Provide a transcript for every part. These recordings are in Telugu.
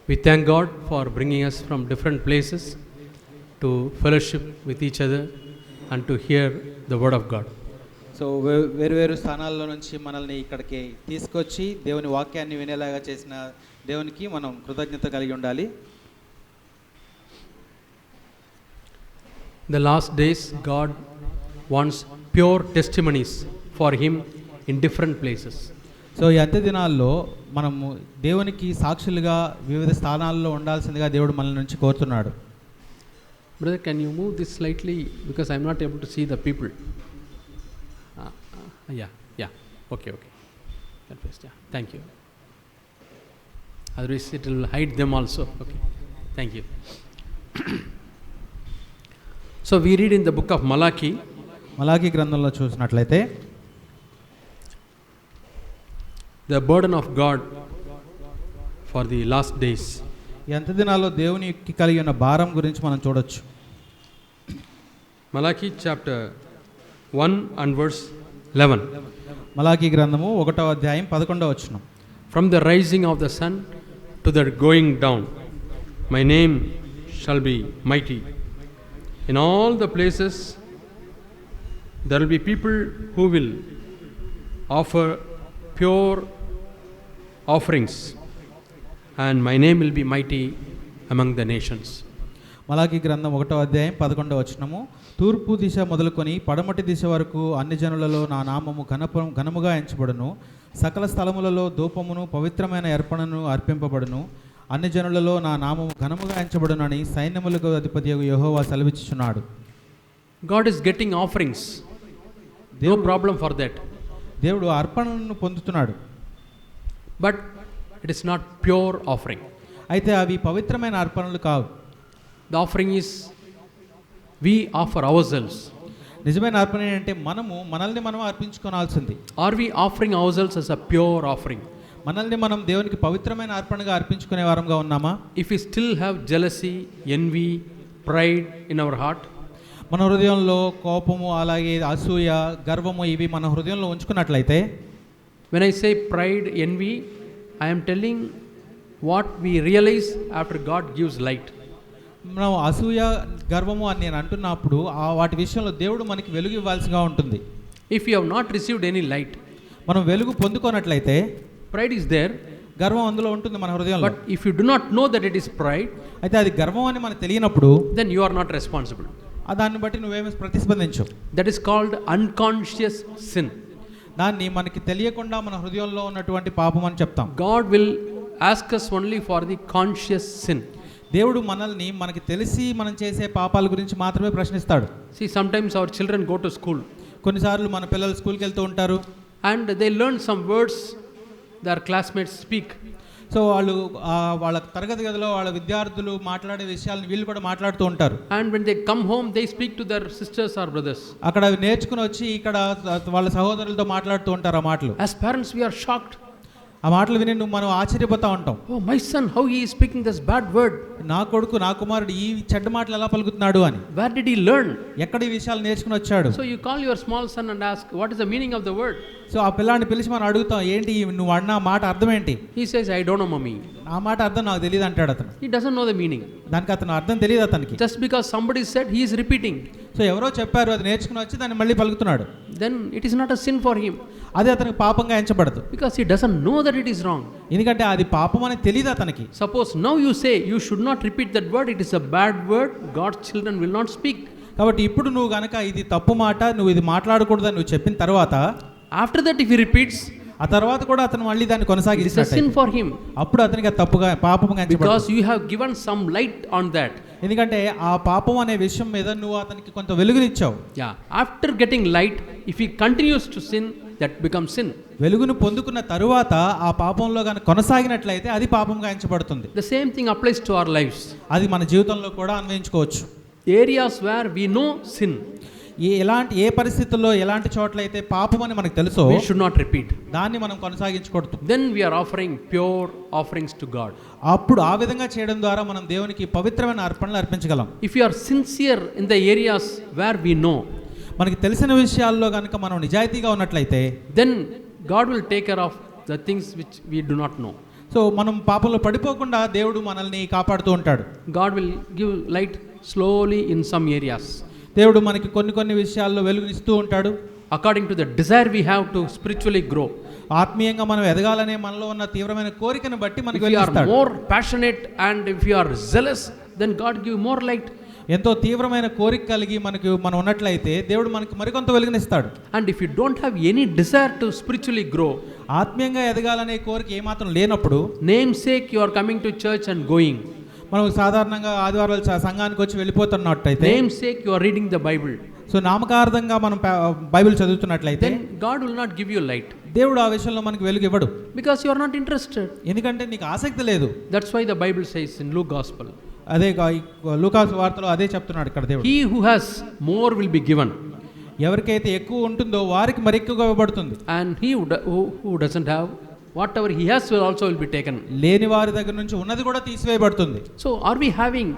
We thank God for bringing us from different places to fellowship with each other and to hear the word of God. So వేరు స్థానాల్లో నుంచి మనల్ని ఇక్కడికి తీసుకొచ్చి దేవుని వాక్యాన్ని వినేలాగా చేసిన దేవునికి మనం కృతజ్ఞత కలిగి ఉండాలి. The last days God wants pure testimonies for him in different places. So ఈ అంత్య దినాల్లో మనము దేవునికి సాక్షులుగా వివిధ స్థానాల్లో ఉండాల్సిందిగా దేవుడు మన నుంచి కోరుతున్నాడు. Brother, can you move this slightly because I'm not able to see the people. Yeah. Okay. That first, yeah. Thank you. Otherwise it will hide them also. Okay. Thank you. So we read in the book of Malachi. Malachi గ్రంథంలో చూసినట్లయితే The burden of God for the last days. ఈ అంత్య దినాల్లో దేవునికి కలిగి ఉన్న భారం గురించి మనం చూడొచ్చు. Malachi chapter 1 and verse 11. Malachi గ్రంథము 1వ అధ్యాయం 11వ వచనం. From the rising of the sun to the going down, my name shall be mighty. In all the places there will be people who will offer pure offerings, and my name will be mighty among the nations. Malachi గ్రంథం 1వ అధ్యాయం 11వ వచనము. తూర్పు దిశ మొదలుకొని పడమటి దిశ వరకు అన్ని జనులలో నా నామము ఘనముగా ఎంచబడును. సకల స్థలములలో ధూపమును పవిత్రమైన అర్పణను అర్పింపబడును. అన్ని జనులలో నా నామము ఘనముగా ఎంచబడునని సైన్యములకు అధిపతి యెహోవా సెలవిచ్చుచున్నాడు. God is getting offerings. No problem for that. దేవుడు అర్పణను పొందుతున్నాడు. But it is not pure offering. అయితే అవి పవిత్రమైన అర్పణలు కావు. The offering is we offer ourselves. నిజమైన అర్పణ ఏంటంటే మనల్ని మనం అర్పించుకోవాల్సింది. Are we offering ourselves as a pure offering? మనల్ని మనం దేవునికి పవిత్రమైన అర్పణగా అర్పించుకునే వారంగా ఉన్నామా? If we still have jealousy, envy, pride in our heart, మన హృదయంలో కోపము, అలాగే అసూయ, గర్వము ఇవి మన హృదయంలో ఉంచుకున్నట్లయితే, when I say pride, envy, I am telling what we realize after God gives light. మనం అసూయ, గర్వము అని నేను అంటున్నప్పుడు వాటి విషయంలో దేవుడు మనకి వెలుగు ఇవ్వాల్సిగా ఉంటుంది. If you have not received any light, మనం వెలుగు పొందుకోనట్లయితే pride is there, గర్వం అందులో ఉంటుంది మన హృదయంలో. but if you do not know that it is pride, అయితే అది గర్వం అని మనకు తెలియనప్పుడు then you are not responsible. దాన్ని బట్టి నువ్వేమి ప్రతిస్పందించు. That is called unconscious sin. దాన్ని మనకి తెలియకుండా మన హృదయంలో ఉన్నటువంటి పాపం అని చెప్తాం. God will ask us only for the conscious sin. దేవుడు మనల్ని మనకి తెలిసి మనం చేసే పాపాల గురించి మాత్రమే ప్రశ్నిస్తాడు. See, sometimes our children go to school. కొన్నిసార్లు మన పిల్లలు స్కూల్కి వెళ్తూ ఉంటారు. And they learn some words their classmates speak. So వాళ్ళు వాళ్ళ తరగతి గదిలో వాళ్ళ విద్యార్థులు మాట్లాడే విషయాలను వీళ్ళు కూడా మాట్లాడుతూ ఉంటారు. And when they come home, they speak to their sisters or brothers. అక్కడ నేర్చుకుని వచ్చి ఇక్కడ వాళ్ళ సహోదరులతో మాట్లాడుతూ ఉంటారు ఆ మాటలు. As parents, we are shocked. ఆ మాటలు విని మనం ఆశ్చర్యపోతూ ఉంటాం. Oh, my son, how he is speaking this bad word. నా కొడుకు, నా కుమారుడు ఈ చెడ్డ మాటలు ఎలా పలుకుతున్నాడు అని. Where did he learn? ఎక్కడ ఈ విషయాలు నేర్చుకుని వచ్చాడు? So you call your small son and ask, what is the meaning of the word? So ఆ పిల్లాన్ని పిలిచి మనం అడుగుతాం, ఏంటి నువ్వు అన్న మాట అర్థం ఏంటి? He says, I don't know, mommy. ఆ మాట అర్థం నాకు తెలియదు అంటాడు అతను. He doesn't know the meaning. దానికి అతను అర్థం తెలియదు అతనికి. Just because somebody said, he is repeating. So ఎవరో చెప్పారు, అది నేర్చుకుని వచ్చి దాన్ని మళ్ళీ పలుకుతున్నాడు. Then it is not a sin for him. అది అతనికి పాపంగా ఎంచబడదు. Because he doesn't know that it is wrong. ఎందుకంటే అది పాపం అని తెలియదు అతనికి. Suppose now you say, you should not repeat that word, it is a bad word, God's children will not speak. కాబట్టి ఇప్పుడు నువ్వు గనక ఇది తప్పు మాట, నువ్వు ఇది మాట్లాడకూడదని నువ్వు చెప్పిన తర్వాత, after that if he repeats, ఆ తర్వాత కూడా అతను మళ్ళీ దాన్ని కొనసాగిస్తాడు. it is a sin for him. అప్పుడు అతనికి అది తప్పుగా, పాపంగా ఎంచబడదు. Because you have given some light on that. ఎందుకంటే ఆ పాపం అనే విషయం మీద నువ్వు అతనికి కొంత వెలుగునిచ్చావు. Yeah, after getting light, if he continues to sin, that becomes sin. వెలుగును పొందుకున్న తరువాత ఆ పాపంలో కనుక కొనసాగినట్లయితే అది పాపంగా ఎంచబడుతుంది. The same thing applies to our lives. అది మన జీవితంలో కూడా అన్వయించుకోవచ్చు. Areas where we know sin, ఏ పరిస్థితుల్లో ఎలాంటి చోట్ల అయితే పాపం అని మనకు తెలుసో we should not repeat. దాన్ని మనం కొనసాగించకూడదు. Then we are offering pure offerings to God. అప్పుడు ఆ విధంగా చేయడం ద్వారా మనం దేవునికి పవిత్రమైన అర్పణలు అర్పించగలం. If you are sincere in the areas where we know, మనకి తెలిసిన విషయాల్లో కనుక మనం నిజాయితీగా ఉన్నట్లయితే, then God will take care of the things which we do not know. So మనం పాపంలో పడిపోకుండా దేవుడు మనల్ని కాపాడుతూ ఉంటాడు. God will give light slowly in some areas. దేవుడు మనకి కొన్ని విషయాల్లో వెలుగునిస్తూ ఉంటాడు. According to the desire we have to spiritually grow. ఆత్మీయంగా మనం ఎదగాలనే మనలో ఉన్న తీవ్రమైన కోరికను బట్టి If మనకి we are వెలుగిస్తాడు. more passionate and if we are zealous, then God give more light. ఎంతో తీవ్రమైన కోరిక కలిగి మనం ఉన్నట్లయితే దేవుడు మనకి మరికొంత వెలుగునిస్తాడు. And if you don't have any desire to spiritually grow, ఆత్మీయంగా ఎదగాలనే కోరిక ఏమాత్రం లేనప్పుడు, namesake you are coming to church and going, మనం సాధారణంగా ఆదివారాలు సంఘానికి వచ్చి వెళ్ళిపోతున్నట్టయితే, namesake you are reading the Bible, so నామకార్థంగా మనం బైబిల్ చదువుతున్నట్లయితే, then God will not give you light దేవుడు ఆ విషయంలో మనకి వెలుగు ఇవ్వడు. because you are not interested. ఎందుకంటే నీకు ఆసక్తి లేదు. That's why the Bible says in Luke Gospel, అదే లూకాసు వార్తలో అదే చెప్తున్నాడు ఇక్కడ దేవుడు. he who has more will be given, ఎవరికైతే ఎక్కువ ఉంటుందో వారికి మరి ఎక్కువగా ఇవ్వబడుతుంది. and he who doesn't have, whatever he has will also be taken. లేని వారి దగ్గర నుంచి ఉన్నది కూడా తీసివేయబడుతుంది. So are we having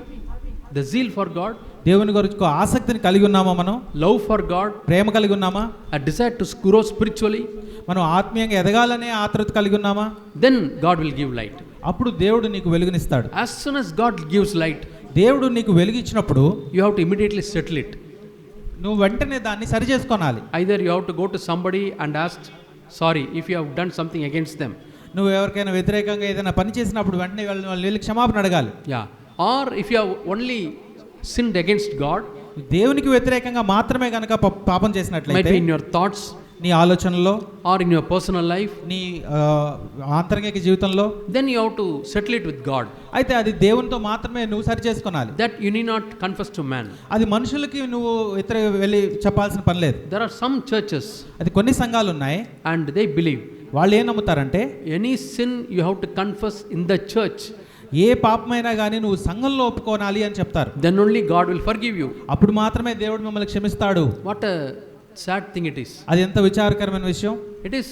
the zeal for God, దేవుని గురించి ఆసక్తిని కలిగి ఉన్నామా, మనం love for God, ప్రేమ కలిగి ఉన్నామా, a desire to grow spiritually? మనం ఆత్మీయంగా ఎదగాలనే ఆత్రుత కలిగి ఉన్నామా? Then God will give light. అప్పుడు దేవుడు నీకు వెలుగునిస్తాడు. As soon as God gives light, దేవుడు నీకు వెలుగిచ్చినప్పుడు you have to immediately settle it. నువ్వు వెంటనే దాన్ని సరి చేసుకోనాలి. Either you have to go to somebody and ask sorry if you have done something against them. నువ్వు ఎవరికైనా వ్యతిరేకంగా ఏదైనా పని చేసినప్పుడు వెంటనే వెళ్ళి క్షమాపణ అడగాలి. Yeah. Or if you have only sinned against God, దేవునికి వ్యతిరేకంగా మాత్రమే కనుక పాపం చేసినట్లయితే, maybe in your thoughts, నీ ఆలోచనలో, or in your personal life, నీ ఆంతరంగిక జీవితంలో, then you have to settle it with God. అయితే అది దేవునితో మాత్రమే నువ్వు సరి చేసుకోనాలి. That you need not confess to man. అది మనుషులకి నువ్వు వెళ్ళి చెప్పాల్సిన పని లేదు. There are some churches, అది కొన్ని సంఘాలు ఉన్నాయి, and they believe వాళ్ళు ఏం నమ్ముతారంటే, any sin you have to confess in the church, ఏ పాపమైనా కానీ నువ్వు సంఘంలో ఒప్పుకోనాలి అని చెప్తారు. then only God will forgive you. అప్పుడు మాత్రమే దేవుడు మిమ్మల్ని క్షమిస్తాడు. What a sad thing it is. అది ఎంత విచారకరమైన విషయం. It is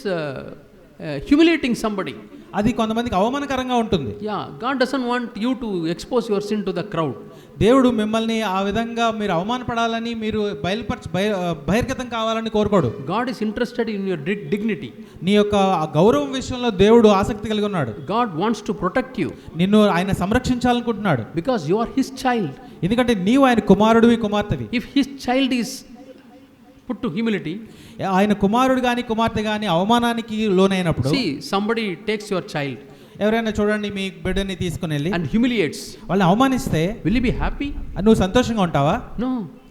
humiliating somebody. అది కొంతమందికి అవమానకరంగా ఉంటుంది. Yeah, God doesn't want you to expose your sin to the crowd. దేవుడు మిమ్మల్ని ఆ విధంగా మీరు అవమానపడాలని, మీరు బహిర్గతం కావాలని కోరుకోడు. God is interested in your dignity. నీ యొక్క గౌరవం విషయంలో దేవుడు ఆసక్తి కలిగి ఉన్నాడు. God wants to protect you. నిన్ను ఆయన సంరక్షించాలనుకుంటున్నాడు. Because you are his child. ఎందుకంటే నీవు ఆయన కుమారుడివి, కుమార్తెవి. If his child is put to humility, ఆయన కుమారుడు గాని కుమార్తె గాని అవమానానికి లోనైనప్పుడు, see, somebody takes your child ఎవరైనా చూడండి మీ బిడ్డని తీసుకుని వెళ్ళి and humiliates, వాళ్ళని అవమానిస్తే will you be happy? నువ్వు సంతోషంగా ఉంటావా? No.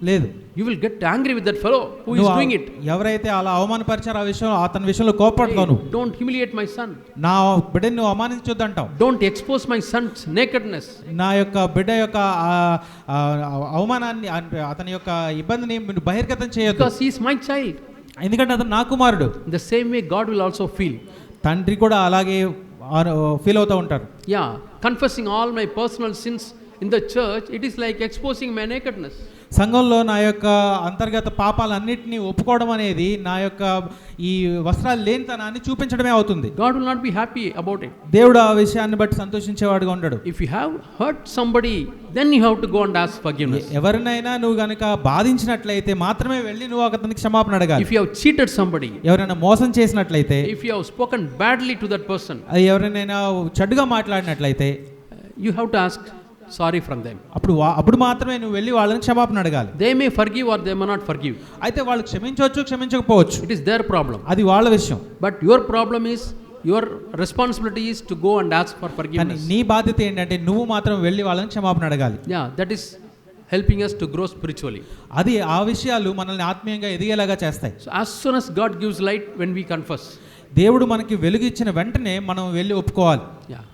లేదు. You will get angry with that fellow who is doing it. ఎవరైతే అలా అవమానపరిచారో ఆ విషయంలో, అతని విషయంలో కోపడతావు. Don't humiliate my son. నా బిడ్డని నువ్వు అవమానించొద్దంటావు. Don't expose my son's nakedness. నా యొక్క బిడ్డ యొక్క అవమానాన్ని, అతని యొక్క ఇబ్బందిని బహిర్గతం చేయొద్దు. Because he is my child. ఎందుకంటే అతను నా కుమారుడు. The same way God will also feel. తండ్రి కూడా అలాగే ఫీల్ అవుతూ ఉంటారు. Yeah, confessing all my personal sins in the church, it is like exposing my nakedness. సంఘంలో నా యొక్క అంతర్గత పాపాలన్నింటినీ ఒప్పుకోవడం అనేది నా యొక్క ఈ వస్త్రాలు లేనితనాన్ని చూపించడమే అవుతుంది. God will not be happy about it. దేవుడు ఆ విషయాన్ని బట్టి సంతోషించేవాడుగా ఉండడు. If you have hurt somebody, then you have to go and ask forgiveness. ఎవరినైనా నువ్వు గనుక బాధించినట్లయితే మాత్రమే వెళ్ళి నువ్వు అతనికి క్షమాపణ అడగాలి. If you have cheated somebody, ఎవరైనా మోసం చేసినట్లయితే, if you have spoken badly to that person, ఎవరినైనా చెడుగా మాట్లాడినట్లయితే, you have to ask sorry from them. అప్పుడు మాత్రమే నువ్వు వెళ్ళి వాళ్ళని క్షమాపణ అడగాలి. They may forgive or they may not forgive. అయితే వాళ్ళు క్షమించవచ్చు, క్షమించకపోవచ్చు. It is their problem. అది వాళ్ళ విషయం. But your problem is, your responsibility is to go and ask for forgiveness. నీ బాధ్యత ఏంటంటే నువ్వు మాత్రం వెళ్ళి వాళ్ళని క్షమాపణ అడగాలి. Yeah, that is helping us to grow spiritually. అది ఆ విషయాలు మనల్ని ఆత్మీయంగా ఎదిగేలాగా చేస్తాయి. So as soon as God gives light, when we confess, దేవుడు మనకి వెలుగు ఇచ్చిన వెంటనే మనం వెళ్ళి ఒప్పుకోవాలి. Yeah.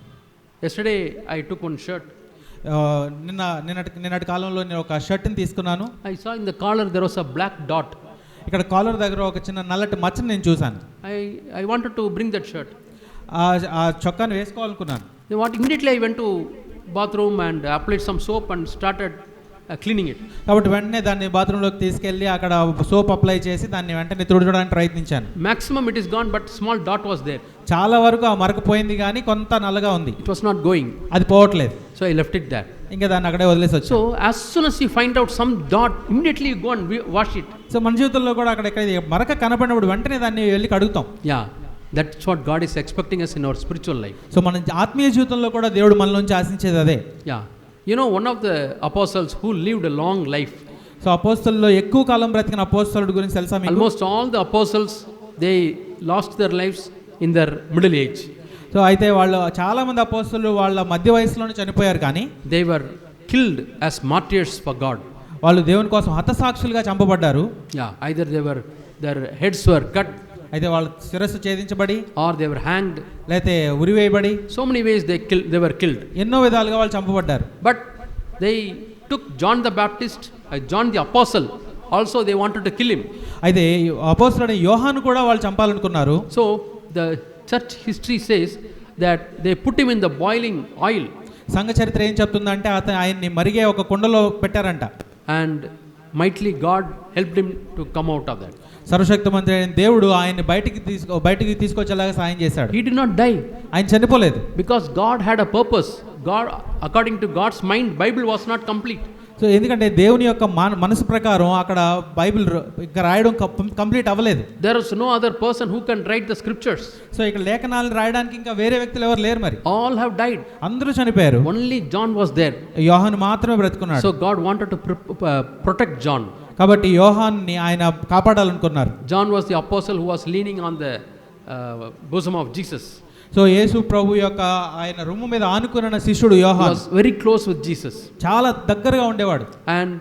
Yesterday I took one shirt. నిన్నటి కాలంలో నేను ఒక షర్ట్ని తీసుకున్నాను. I saw in the collar there was a black dot. ఇక్కడ కాలర్ దగ్గర ఒక చిన్న నల్లటి మచ్చని నేను చూశాను. I wanted to bring that shirt. ఆ చొక్కాను వేసుకోవాలనుకున్నాను. Immediately I went to bathroom and applied some soap and started cleaning it. కాబట్టి వెంటనే దాన్ని బాత్రూంలోకి తీసుకెళ్ళి అక్కడ సోప్ అప్లై చేసి దాన్ని వెంటనే తుడచడానికి ప్రయత్నించాను. Maximum it is gone, but small dot was there. చాలా వరకు ఆ మరక పోయింది కానీ కొంత నల్లగా ఉంది. It was not going. అది పోవట్లేదు. So I left it there. ఇంకా దాన్ని అక్కడే వదిలేసి వచ్చాను. So as soon as you find out some dot, immediately you go and wash it. So మన జీవితంలో కూడా అక్కడ మరక కనపడినప్పుడు వెంటనే దాన్ని వెళ్ళి కడుగుతాం. Yeah. That's what God is expecting us in our spiritual life. So మన ఆత్మీయ జీవితంలో కూడా దేవుడు మన నుంచి ఆశించేది అదే. Yeah. You know, one of the apostles who lived a long life. So అపోస్తలుల్లో ఎక్కువ కాలం బ్రతికిన అపోస్తలుడి గురించి తెలుసా మీకు? Almost all the apostles, they lost their lives in their middle age. So అయితే వాళ్ళు చాలా మంది అపోస్తలులు వాళ్ళ మధ్య వయసులోనే చనిపోయారు, కానీ They were killed as martyrs for God. వాళ్ళు దేవుని కోసం హతసాక్షులుగా చంపబడ్డారు. Yeah, either their heads were cut, అయితే వాళ్ళ శిరస్సు ఛేదించబడి, or they were hanged. లేతే ఉరివేయబడి, So many ways they were killed. ఎన్నో విధాలుగా వాళ్ళు చంపబడ్డారు. But they took John the Baptist, John the apostle, also they wanted to kill him. అయితే అపోస్తలుడైన యోహాను కూడా వాళ్ళు చంపాలనుకున్నారు. So the church history says that they put him in the boiling oil. సంఘ చరిత్ర ఏం చెప్తుందంటే ఆయన్ని మరిగే ఒక కుండలో పెట్టారంట. And mightily God helped him to come out of that. సర్వశక్తిమంతుడు అయిన దేవుడు ఆయన్ని బయటికి తీసుకొచ్చేలాగా సాయం చేశాడు. He did not die. ఆయన చనిపోలేదు. Because God had a purpose. God, according to God's mind, Bible was not complete. So ఎందుకంటే దేవుని యొక్క మనసు ప్రకారం అక్కడ బైబిల్ ఇంకా రాయడం కంప్లీట్ అవ్వలేదు. There is no other person who can write the scriptures. So ఇక్కడ లేఖనాలను రాయడానికి ఇంకా వేరే వ్యక్తులు ఎవరు లేరు. మరి All have died. అందరూ చనిపోయారు. Only John was there. యోహాను మాత్రమే బ్రతుకున్నాడు. So God wanted to protect John. కాబట్టి యోహాన్ని ఆయన కాపాడాలనుకున్నారు. John was the apostle who was leaning on the bosom of Jesus. So Yesu ప్రభు యొక్క ఆయన రొమ్ము మీద ఆనుకున్న శిష్యుడు యోహాను. Was very close with Jesus. చాలా దగ్గరగా ఉండేవాడు. And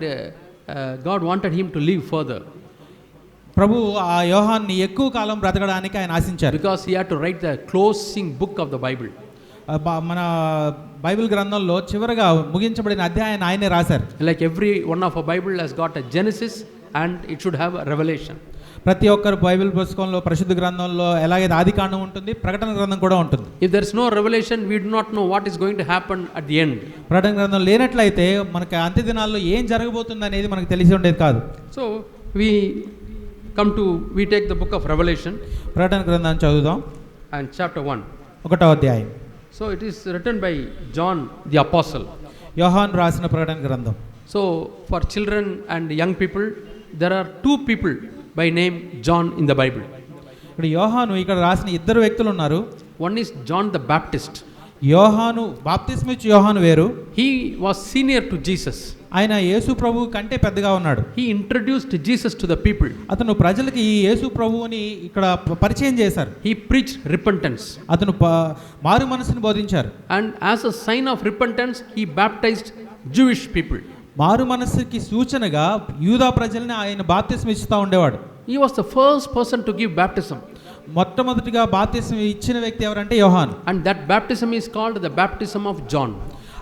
God wanted him to live further. ప్రభు ఆ యోహాన్ని ఎక్కువ కాలం బ్రతకడానికి ఆయన ఆశించారు. Because he had to write the closing book of the Bible. మన బైబిల్ గ్రంథంలో చివరగా ముగించబడిన అధ్యాయాన్ని ఆయనే రాశారు. Like every one of our Bible has got a Genesis and it should have a Revelation. ప్రతి ఒక్కరు బైబిల్ పుస్తకంలో పరిశుద్ధ గ్రంథంలో ఎలాగైతే ఆదికాండం ఉంటుంది, ప్రకటన గ్రంథం కూడా ఉంటుంది. If there is no revelation, we do not know what is going to happen at the end. ప్రకటన గ్రంథం లేనట్లయితే మనకి అంత్య దినాల్లో ఏం జరగబోతుంది అనేది మనకు తెలిసి ఉండేది కాదు. So we take the book of Revelation. ప్రకటన గ్రంథాన్ని చదువుదాం. And chapter 1. 1వ అధ్యాయం. So it is written by John the apostle. యోహాను రాసిన ప్రకటన గ్రంథం. So for children and young people, there are two people by name John in the Bible. ఇక్కడ యోహాను ఇక్కడ రాసిన ఇద్దరు వ్యక్తులు ఉన్నారు. One is John the Baptist. యోహాను బాప్తిస్మం ఇచ్చే యోహాను వేరు. He was senior to Jesus. ఆయన యేసు ప్రభువు కంటే పెద్దగా ఉన్నాడు. He introduced Jesus to the people. అతను ప్రజలకి ఈ యేసు ప్రభువుని ఇక్కడ పరిచయం చేశారు. He preached repentance. అతను మారు మనసును బోధించారు. And as a sign of repentance, he baptized Jewish people. మారు మనసుకి సూచనగా యూదా ప్రజల్ని ఆయన బాప్తిస్మం ఇస్తూ ఉండేవాడు. He was the first person to give baptism. మొట్టమొదటిగా బాప్తిస్మం ఇచ్చిన వ్యక్తి ఎవరంటే యోహాను. And that baptism is called the baptism of John.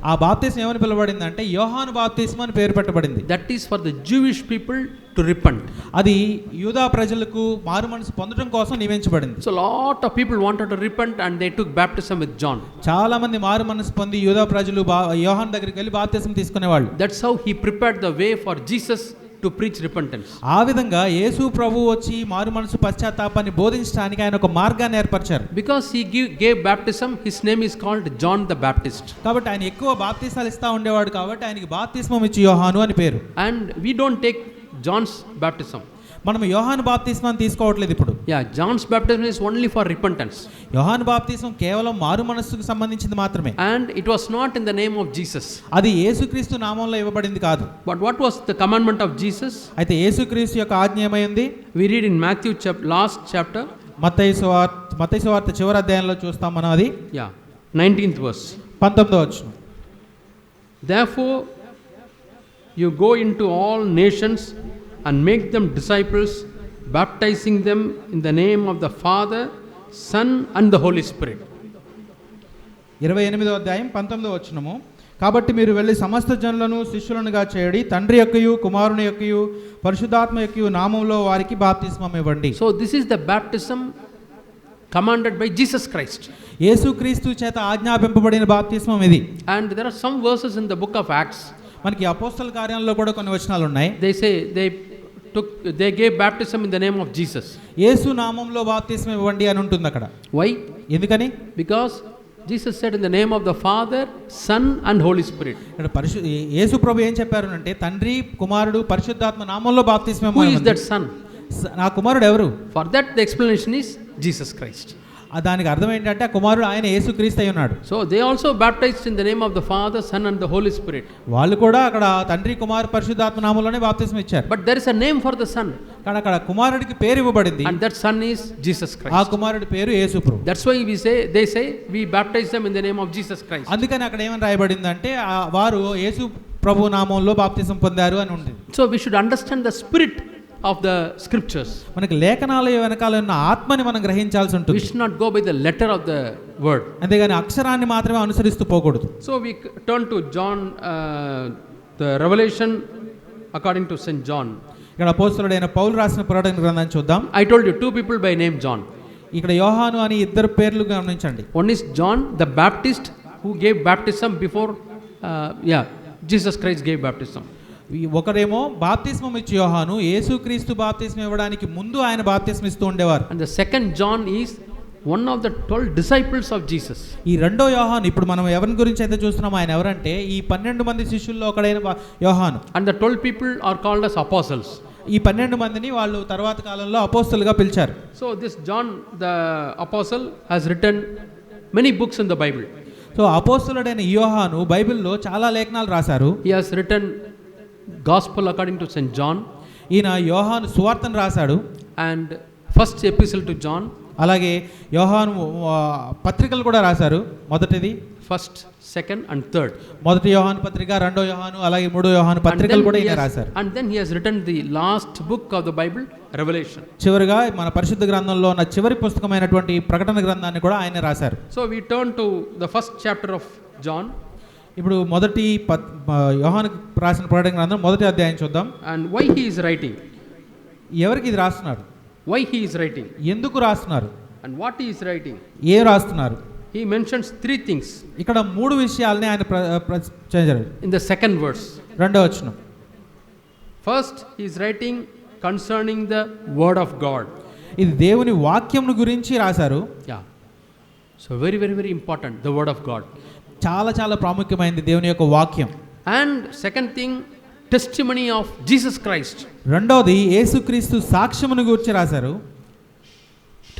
ఆ బాప్తిస్మం ఏమని పిలువబడింది అంటే యోహాను బాప్తిస్మం అని పేరు పెట్టబడింది. That is for the Jewish people to repent. అది యూదా ప్రజలకు మారు మనసు పొందడం కోసం నియమించబడింది. So lot of people wanted to repent and they took baptism with John. చాలా మంది మారు మనసు పొంది యూదా ప్రజలు యోహాను దగ్గరికి వెళ్ళి బాప్తిస్మం తీసుకునేవాళ్ళు. That's how he prepared the way for Jesus to preach repentance. ఆ విధంగా యేసు ప్రభువు వచ్చి మారు మనసు పశ్చాత్తాపాన్ని బోధించడానికి ఆయన ఒక మార్గాన్ని ఏర్పరిచారు. Because he gave baptism, his name is called John the Baptist. కాబట్టి ఆయన ఎక్కువ బాప్తిసాలు ఇస్తా ఉండేవాడు కాబట్టి ఆయనకి బాప్తిస్మం ఇచ్చి యోహాను అని పేరు. And we don't take John's baptism. మనం యోహాను బాప్తిస్మాన్ని తీసుకోవట్లేదు ఇప్పుడు. Yeah, John's baptism is only for repentance. యోహాను బాప్తిస్మం కేవలం మారు మనస్సుకు సంబంధించింది మాత్రమే. And it was not in the name of Jesus. అది యేసుక్రీస్తు నామంలో ఇవ్వబడింది కాదు. But what was the commandment of Jesus? అయితే యేసుక్రీస్తు యొక్క ఆజ్ఞ ఏమైంది? We read in Matthew last chapter. మత్తయి సువార్త చివరి అధ్యాయంలో చూస్తాం మనం అది. Yeah, 19th verse. 19వ వచనం. Therefore you go into all nations and make them disciples, baptizing them in the name of the Father, Son and the Holy Spirit. 28వ అధ్యాయం 19వ వచనము. కాబట్టి మీరు వెళ్ళి సమస్త జనులను శిష్యులనుగా చేయడి, తండ్రి యొక్కయు కుమారుని యొక్కయు పరిశుద్ధాత్మ యొక్కయు నామములో వారికి బాప్తిస్మం ఇవ్వండి. So this is the baptism commanded by Jesus Christ. యేసుక్రీస్తు చేత ఆజ్ఞాపింపబడిన బాప్తిస్మం ఇది. And there are some verses in the book of Acts. మనకి అపోస్తల కార్యాలలో కూడా కొన్ని వచనాలు ఉన్నాయి. They say they gave baptism in the name of Jesus. యేసు నామములో బాప్తిస్మం ఇవ్వండి అని ఉంటుంది అక్కడ. Why? ఎందుకని? Because Jesus said in the name of the Father, Son and Holy Spirit. యేసు ప్రభు ఏం చెప్పారు అంటే తండ్రి కుమారుడు పరిశుద్ధాత్మ నామములో బాప్తిస్మం. Who is that son? నా కుమారుడు ఎవరు? For that the explanation is Jesus Christ. దానికి అర్థం ఏంటంటే ఆ కుమారుడు ఆయన యేసుక్రీస్తు అయి ఉన్నాడు. So they also baptized in the name of the Father, Son and the Holy Spirit. వాళ్ళు కూడా అక్కడ తండ్రి కుమారు పరిశుద్ధాత్మ నామములోనే బాప్తిస్మం ఇచ్చారు. But there is a name for the Son. కానీ అక్కడ కుమారుడికి పేరు ఇవ్వబడింది. And that Son is Jesus ఆ Christ. కుమారుడి పేరు యేసు ప్రభు. That's why they say we baptize them in the name of Jesus Christ. అందుకని అక్కడ ఏమని రాయబడిందంటే వారు యేసు ప్రభు నామంలో బాప్తిస్మం పొందారు అని ఉంది. So we should understand the spirit of the scriptures. మనకి లేఖనాల వెనకాల ఉన్న ఆత్మని మనం గ్రహించాల్సి ఉంటుంది. We should not go by the letter of the word. అంతేగాని అక్షరాన్ని మాత్రమే అనుసరిస్తూ పోకూడదు. So we turn to John, the Revelation according to St. John. ఇక్కడ అపోస్తలుడైన పౌలు రాసిన ప్రకటన గ్రంథాన్ని చూద్దాం. I told you two people by name John. ఇక్కడ యోహాను అని ఇద్దరు పేర్లు గమనించండి. One is John the Baptist who gave baptism before Jesus Christ gave baptism. ఒకరేమో బాప్తిస్మం ఇచ్చి యోహాను, యేసుక్రీస్తు బాప్తిస్మం ఇవ్వడానికి ముందు ఆయన బాప్తిస్మం ఇస్తూ ఉండేవారు. And the second John is one of the 12 disciples of Jesus. ఈ రెండో యోహాను, ఇప్పుడు మనం ఎవరి గురించి అయితే చూస్తున్నాం, ఆయన ఎవరంటే ఈ 12 మంది శిష్యుల్లో ఒకడైన యోహాను. And the 12 people are called as apostles. ఈ 12 మందిని వాళ్ళు తర్వాత కాలంలో అపోస్తలుగా పిలిచారు. So this John the apostle has written many books in the Bible. So అపోస్తలుడైన యోహాను బైబిల్లో చాలా లేఖనాలు రాశారు. He has written Gospel according to St. John. ఈయన యోహాను సువార్తను రాశాడు. And first epistle to John. అలాగే యోహాను పత్రికలు కూడా రాశారు. మొదటిది ఫస్ట్, సెకండ్ అండ్ థర్డ్. మొదటి యోహాను పత్రిక, రెండో యోహాను, అలాగే మూడో యోహాను పత్రికలు కూడా ఈయన రాశారు. And then he has written the last book of the Bible, Revelation. చివరిగా మన పరిశుద్ధ గ్రంథంలో ఉన్న చివరి పుస్తకమైనటువంటి ప్రకటన గ్రంథాన్ని కూడా ఆయన రాశారు. So we turn to the first chapter of John. ఇప్పుడు మొదటి యోహాను రాసిన ప్రకటన గ్రంథం మొదటి అధ్యాయం చూద్దాం. And why he is writing? ఎవరికి ఇది రాస్తున్నారు? Why he is writing? ఎందుకు రాస్తున్నారు? And what he is writing? ఏ రాస్తున్నారు? He mentions three things. ఇక్కడ మూడు విషయాల్ని ఆయన చేశారు. In the second verse. రెండో వచనం. First, he is writing concerning the word of God. ఇది దేవుని వాక్యంను గురించి రాశారు. Yeah. So very, very, very important, the word of God. చాలా చాలా ప్రాముఖ్యమైనది దేవుని యొక్క వాక్యం. And second thing, testimony of Jesus Christ. రెండోది యేసుక్రీస్తు సాక్ష్యమును గురించి రాశారు.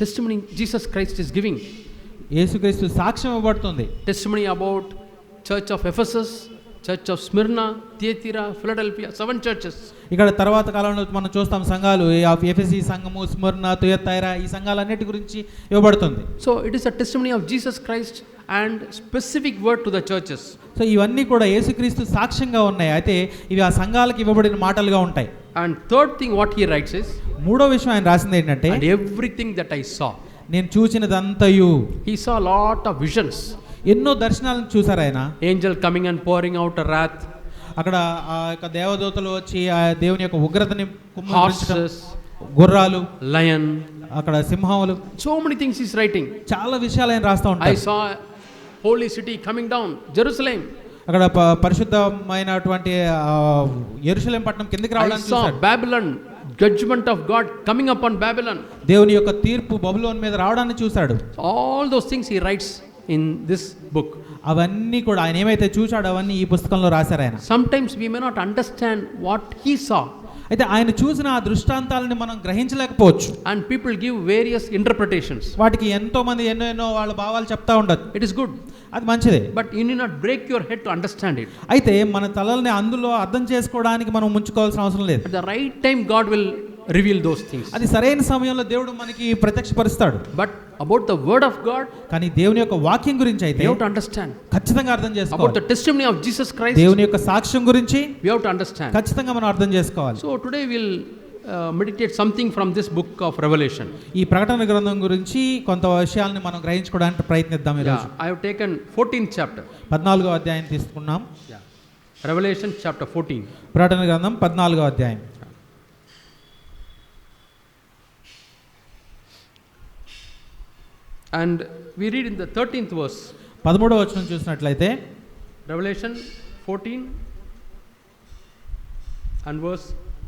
Testimony Jesus Christ is giving. యేసుక్రీస్తు సాక్ష్యం ఇవ్వబడుతుంది. Testimony about Church of Ephesus, Church of Smyrna, Thyatira, Philadelphia, 7 churches. ఇక్కడ తర్వాత కాలంలో మనం చూస్తాం సంఘాలు, ఎఫెసీ సంఘము, స్మిర్న, తుయతైరా, ఈ సంఘాలన్నిటి గురించి ఇవ్వబడుతుంది. So it is a testimony of Jesus Christ and specific word to the churches. So ఇవన్నీ కూడా యేసుక్రీస్తు సాక్ష్యంగా ఉన్నాయి. అయితే ఇవి ఆ సంఘాలకు ఇవ్వబడిన మాటలుగా ఉంటాయి. And third thing what he writes is, మూడో విషయం ఆయన రాసింది ఏంటంటే, and everything that I saw. నేను చూచినదంతయు. He saw a lot of visions. ఎన్నో దర్శనాలను చూశారు ఆయన. Angel coming and pouring out a wrath. అక్కడ ఆ యొక్క దేవదూతలు వచ్చి ఆ దేవుని యొక్క ఉగ్రతని కుమ్మరించడం, Horses, గుర్రాలు, lion, అక్కడ సింహములు, so many things he's writing. చాలా విషయాలు ఆయన రాస్తూ I ఉంటారు. saw holy city coming down, Jerusalem. అక్కడ పరిశుద్ధమైనటువంటి యెరూషలేము పట్టణం కిందకి I రావడానికి saw చూశారు. Babylon, judgment of God coming upon Babylon. దేవుని యొక్క తీర్పు బబులోను మీద రావడాన్ని చూశాడు. All those things he writes in this book. అవన్నీ కూడా ఆయన ఏమైతే చూశాడో అవన్నీ ఈ పుస్తకంలో రాశారు ఆయన. Sometimes we may not understand what he saw. అయితే ఆయన చూసిన ఆ దృష్టాంతాలని మనం గ్రహించలేకపోవచ్చు. And people give various interpretations. వాటికి ఎంతో మంది ఎన్నో వాళ్ళ భావాలు చెప్తా ఉండొచ్చు. It is good. అది మంచిదే. But you need not break your head to understand it. అయితే మన తలల్ని అందులో అర్థం చేసుకోవడానికి మనం ముంచుకోవాల్సిన అవసరం లేదు. At the right time God will reveal those things. అది సరైన సమయంలో దేవుడు మనకి ప్రత్యక్షపరుస్తాడు. But about the word of God, కానీ దేవుని యొక్క వాక్యం గురించి అయితే we have to understand. ఖచ్చితంగా అర్థం About చేసుకోవాలి. the testimony of Jesus Christ, దేవుని యొక్క సాక్ష్యం గురించి we have to understand. ఖచ్చితంగా మనం అర్థం చేసుకోవాలి. So today we'll meditate something from this book of Revelation. ఈ ప్రకటన గ్రంథం గురించి కొంత విషయాలను మనం గ్రహించుకోవడానికి ప్రయత్నిద్దాం ఈరోజు. I have taken 14th chapter. 14వ అధ్యాయం తీసుకున్నాం. Revelation chapter 14. ప్రకటన గ్రంథం 14వ అధ్యాయం. And we read in the 13th verse. 13వ వచనం చూసినట్లయితే Revelation 14 and verse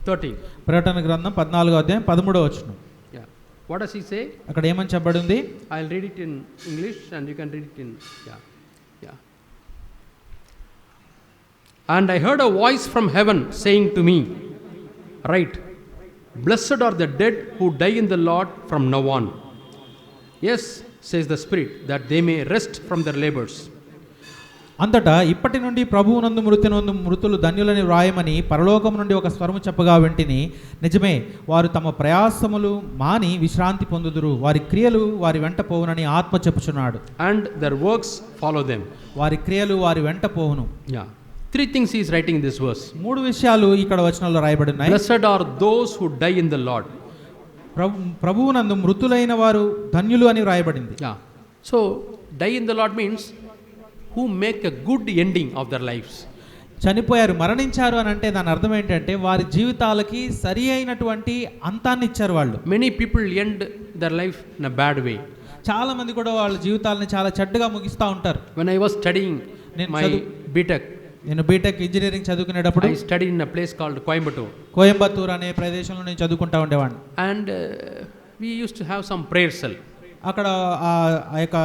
13. ప్రకటన గ్రంథం 14వ అధ్యాయం 13వ వచనం. Yeah. What does he say? అక్కడ ఏమని చెప్పబడింది? I'll read it in English and you can read it in And I heard a voice from heaven saying to me, Write, blessed are the dead who die in the Lord from now on. Yes, says the Spirit, that they may rest from their labors. అంతటా ఇప్పటి నుండి ప్రభువునందు మృత్యునందు మృతులు ధన్యులని వ్రాయమని పరలోకం నుండి ఒక స్వరము చెప్పగా వింటిని. నిజమే, వారు తమ ప్రయాసములు మాని విశ్రాంతి పొందుదురు, వారి క్రియలు వారి వెంట పోవునని ఆత్మ చెప్పుచున్నాడు. And their works follow them. వారి క్రియలు వారి వెంట పోవును. Yeah. 3 things he is writing in this verse. 3 విషయాలు ఇక్కడ వచనంలో రాయబడి ఉన్నాయి. Blessed are those who die in the Lord. ప్రభువునందు మృతులైన వారు ధన్యులు అని రాయబడింది. Yeah. So die in the Lord means who make a good ending of their lives. చనిపోయారు, మరణించారు అని అంటే దాని అర్థం ఏంటంటే వారి జీవితాలకి సరి అయినటువంటి అంతాన్ని ఇచ్చారు వాళ్ళు. Many people end their life in a bad way. చాలా మంది కూడా వాళ్ళ జీవితాలని చాలా చెడ్డగా ముగిస్తూ ఉంటారు. When I was studying my BTech, నేను బీటెక్ ఇంజనీరింగ్ చదువుకునేటప్పుడు I studied in a place called Coimbatore. Coimbatore అనే ప్రదేశంలో నేను చదువుకుంటా ఉండేవాడిని. And we used to have some prayer cell. అక్కడ ఆ యొక్క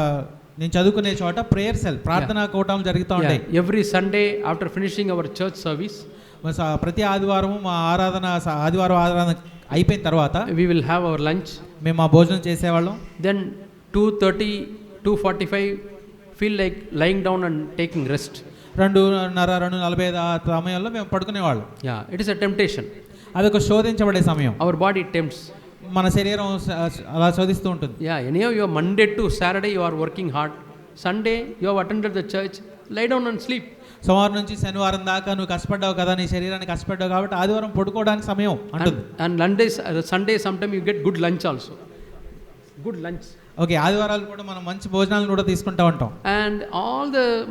నేను చదువుకునే చోట ప్రేయర్ సెల్, ప్రార్థనా కూటములు జరుగుతూ ఉంటాయి. Every Sunday after finishing our church service, ప్రతి ఆదివారము మా ఆదివారం ఆరాధన అయిపోయిన తర్వాత we will have our lunch. మేము మా భోజనం చేసేవాళ్ళం. Then 2:30, 2:45 feel like lying down and taking rest. 2:45 ఆ సమయంలో మేము పడుకునేవాళ్ళం. It is a temptation. అదొక శోధించబడే సమయం. Our body tempts. మన శరీరం అలా శోధిస్తూ ఉంటుంది. Anyhow, you are Monday to Saturday you are working hard. Sunday you have attended the church, lie down and sleep. సోమవారం నుంచి శనివారం దాకా నువ్వు కష్టపడ్డావు కదా, నీ శరీరాన్ని కష్టపడ్డావు కాబట్టి ఆదివారం పడుకోవడానికి సమయం అంటుంది. And Sunday sometime you get good lunch also. Good lunch. Okay, ఆదివారాలు కూడా మనం మంచి భోజనాలను కూడా తీసుకుంటూ ఉంటాం. And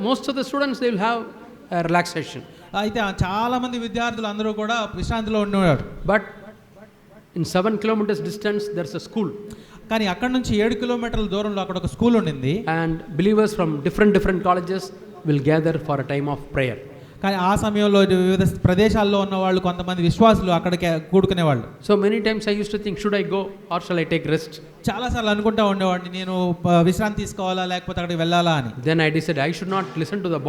most of the students they will have a relaxation. అయితే చాలా మంది విద్యార్థులు అందరూ కూడా విశ్రాంతిలో ఉండేవారు. But in 7 kilometers distance there's a school. కానీ అక్కడ నుంచి 7 కిలోమీటర్ల దూరంలో అక్కడ ఒక స్కూల్ ఉండింది. And believers from different colleges will gather for a time of prayer. కానీ ఆ సమయంలో వివిధ ప్రదేశాల్లో ఉన్న వాళ్ళు కొంతమంది విశ్వాసులు అక్కడికి కూడుకునేవాళ్ళు. So many times I used to think, should I go or shall I take rest? చాలాసార్లు అనుకుంటా ఉండేవాడిని, నేను విశ్రాంతి తీసుకోవాలా లేకపోతే అక్కడికి వెళ్ళాలా అని. Then I decided I should not listen to the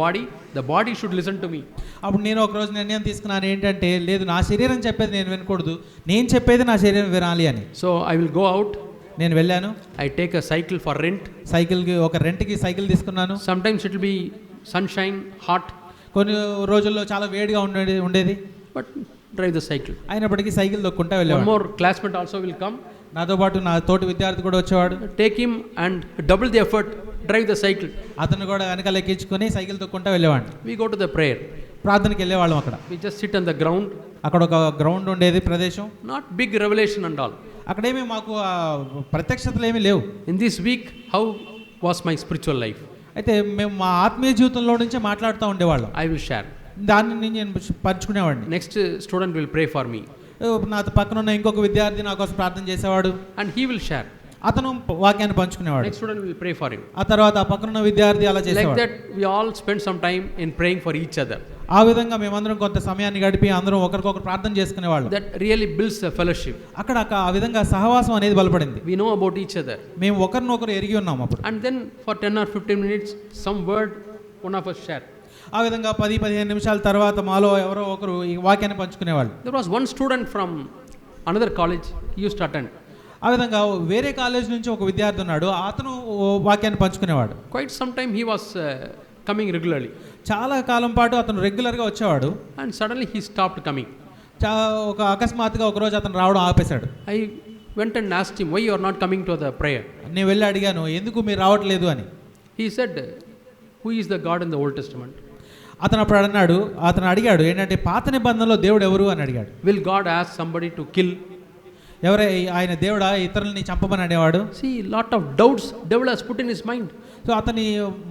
body should listen to me. అప్పుడు నేను ఒక రోజు నిర్ణయం తీసుకున్నాను ఏంటంటే, లేదు, నా శరీరం చెప్పేది నేను వినకూడదు, నేను చెప్పేది నా శరీరం వినాలి అని. So I will go out. నేను వెళ్ళాను. I take a cycle for rent. సైకిల్కి ఒక రెంట్కి సైకిల్ తీసుకున్నాను. Sometimes it will be sunshine, hot. కొన్ని రోజుల్లో చాలా వేడిగా ఉండేది. But drive the cycle. అయినప్పటికీ సైకిల్ తొక్కుంటా వెళ్ళేవాడు. One more classmate also will come. నాతో పాటు నా తోటి విద్యార్థి కూడా వచ్చేవాడు. Take him and double the effort, drive the cycle. అతను కూడా వెనకాల ఎక్కించుకొని సైకిల్ తొక్కుంటా వెళ్ళేవాడు. We go to the prayer. ప్రార్థనకి వెళ్ళేవాళ్ళం. అక్కడ We just sit on the ground. అక్కడ ఒక గ్రౌండ్ ఉండేది ప్రదేశం. Not big revelation and all. అక్కడేమీ మాకు ప్రత్యక్షతలు ఏమీ లేవు. In this week, how was my spiritual life? అయితే మేము మా ఆత్మీయ జీవితంలో నుంచే మాట్లాడుతూ ఉండేవాళ్ళం. I will share. దాన్ని నేను పంచుకునేవాడిని. Next student will pray for me. నా పక్కన ఉన్న ఇంకొక విద్యార్థి నా కోసం ప్రార్థన చేసేవాడు. And he will share. అతను వాక్యాన్ని పంచుకునేవాడు. Next student will pray for him. ఆ తర్వాత ఆ పక్కన ఉన్న విద్యార్థి అలా చేసేవాడు. Like that we all spend some time in praying for each other. ఆ విధంగా మేమందరం కొంత సమయాన్ని గడిపి అందరం ఒకరికొకరు ప్రార్థన చేసుకునేవాళ్ళం. That really builds a fellowship. అక్కడ ఆ విధంగా సహవాసం అనేది బలపడింది. We know about each other. మేము ఒకరినొకరు ఎరిగి ఉన్నాం అప్పుడు. And then for 10 or 15 minutes some word one of us share. ఆ విధంగా 10-15 నిమిషాల తర్వాత మాలో ఎవరో ఒకరు ఈ వాక్యాన్ని పంచుకునేవాళ్ళు. There was one student from another college, he used to attend. ఆ విధంగా వేరే కాలేజ్ నుంచి ఒక విద్యార్థి ఉన్నాడు, అతను వాక్యాన్ని పంచుకునేవాడు. Quite some time he was coming regularly. చాలా కాలం పాటు అతను రెగ్యులర్గా వచ్చేవాడు. And suddenly he stopped coming. ఒక అకస్మాత్తుగా ఒకరోజు అతను రావడం ఆపేశాడు. I went and asked him, why you are not coming to the prayer? నేను వెళ్ళి అడిగాను, ఎందుకు మీరు రావట్లేదు అని. He said, who is the God in the Old Testament? అతను అడిగాడు ఏంటంటే పాత నిబంధనలో దేవుడు ఎవరు అని అడిగాడు. Will God ask somebody to kill? ఆయన దేవుడా ఇతరులని చంపమని అనేవాడు. See, lot of doubts devil has put in his mind. So అతని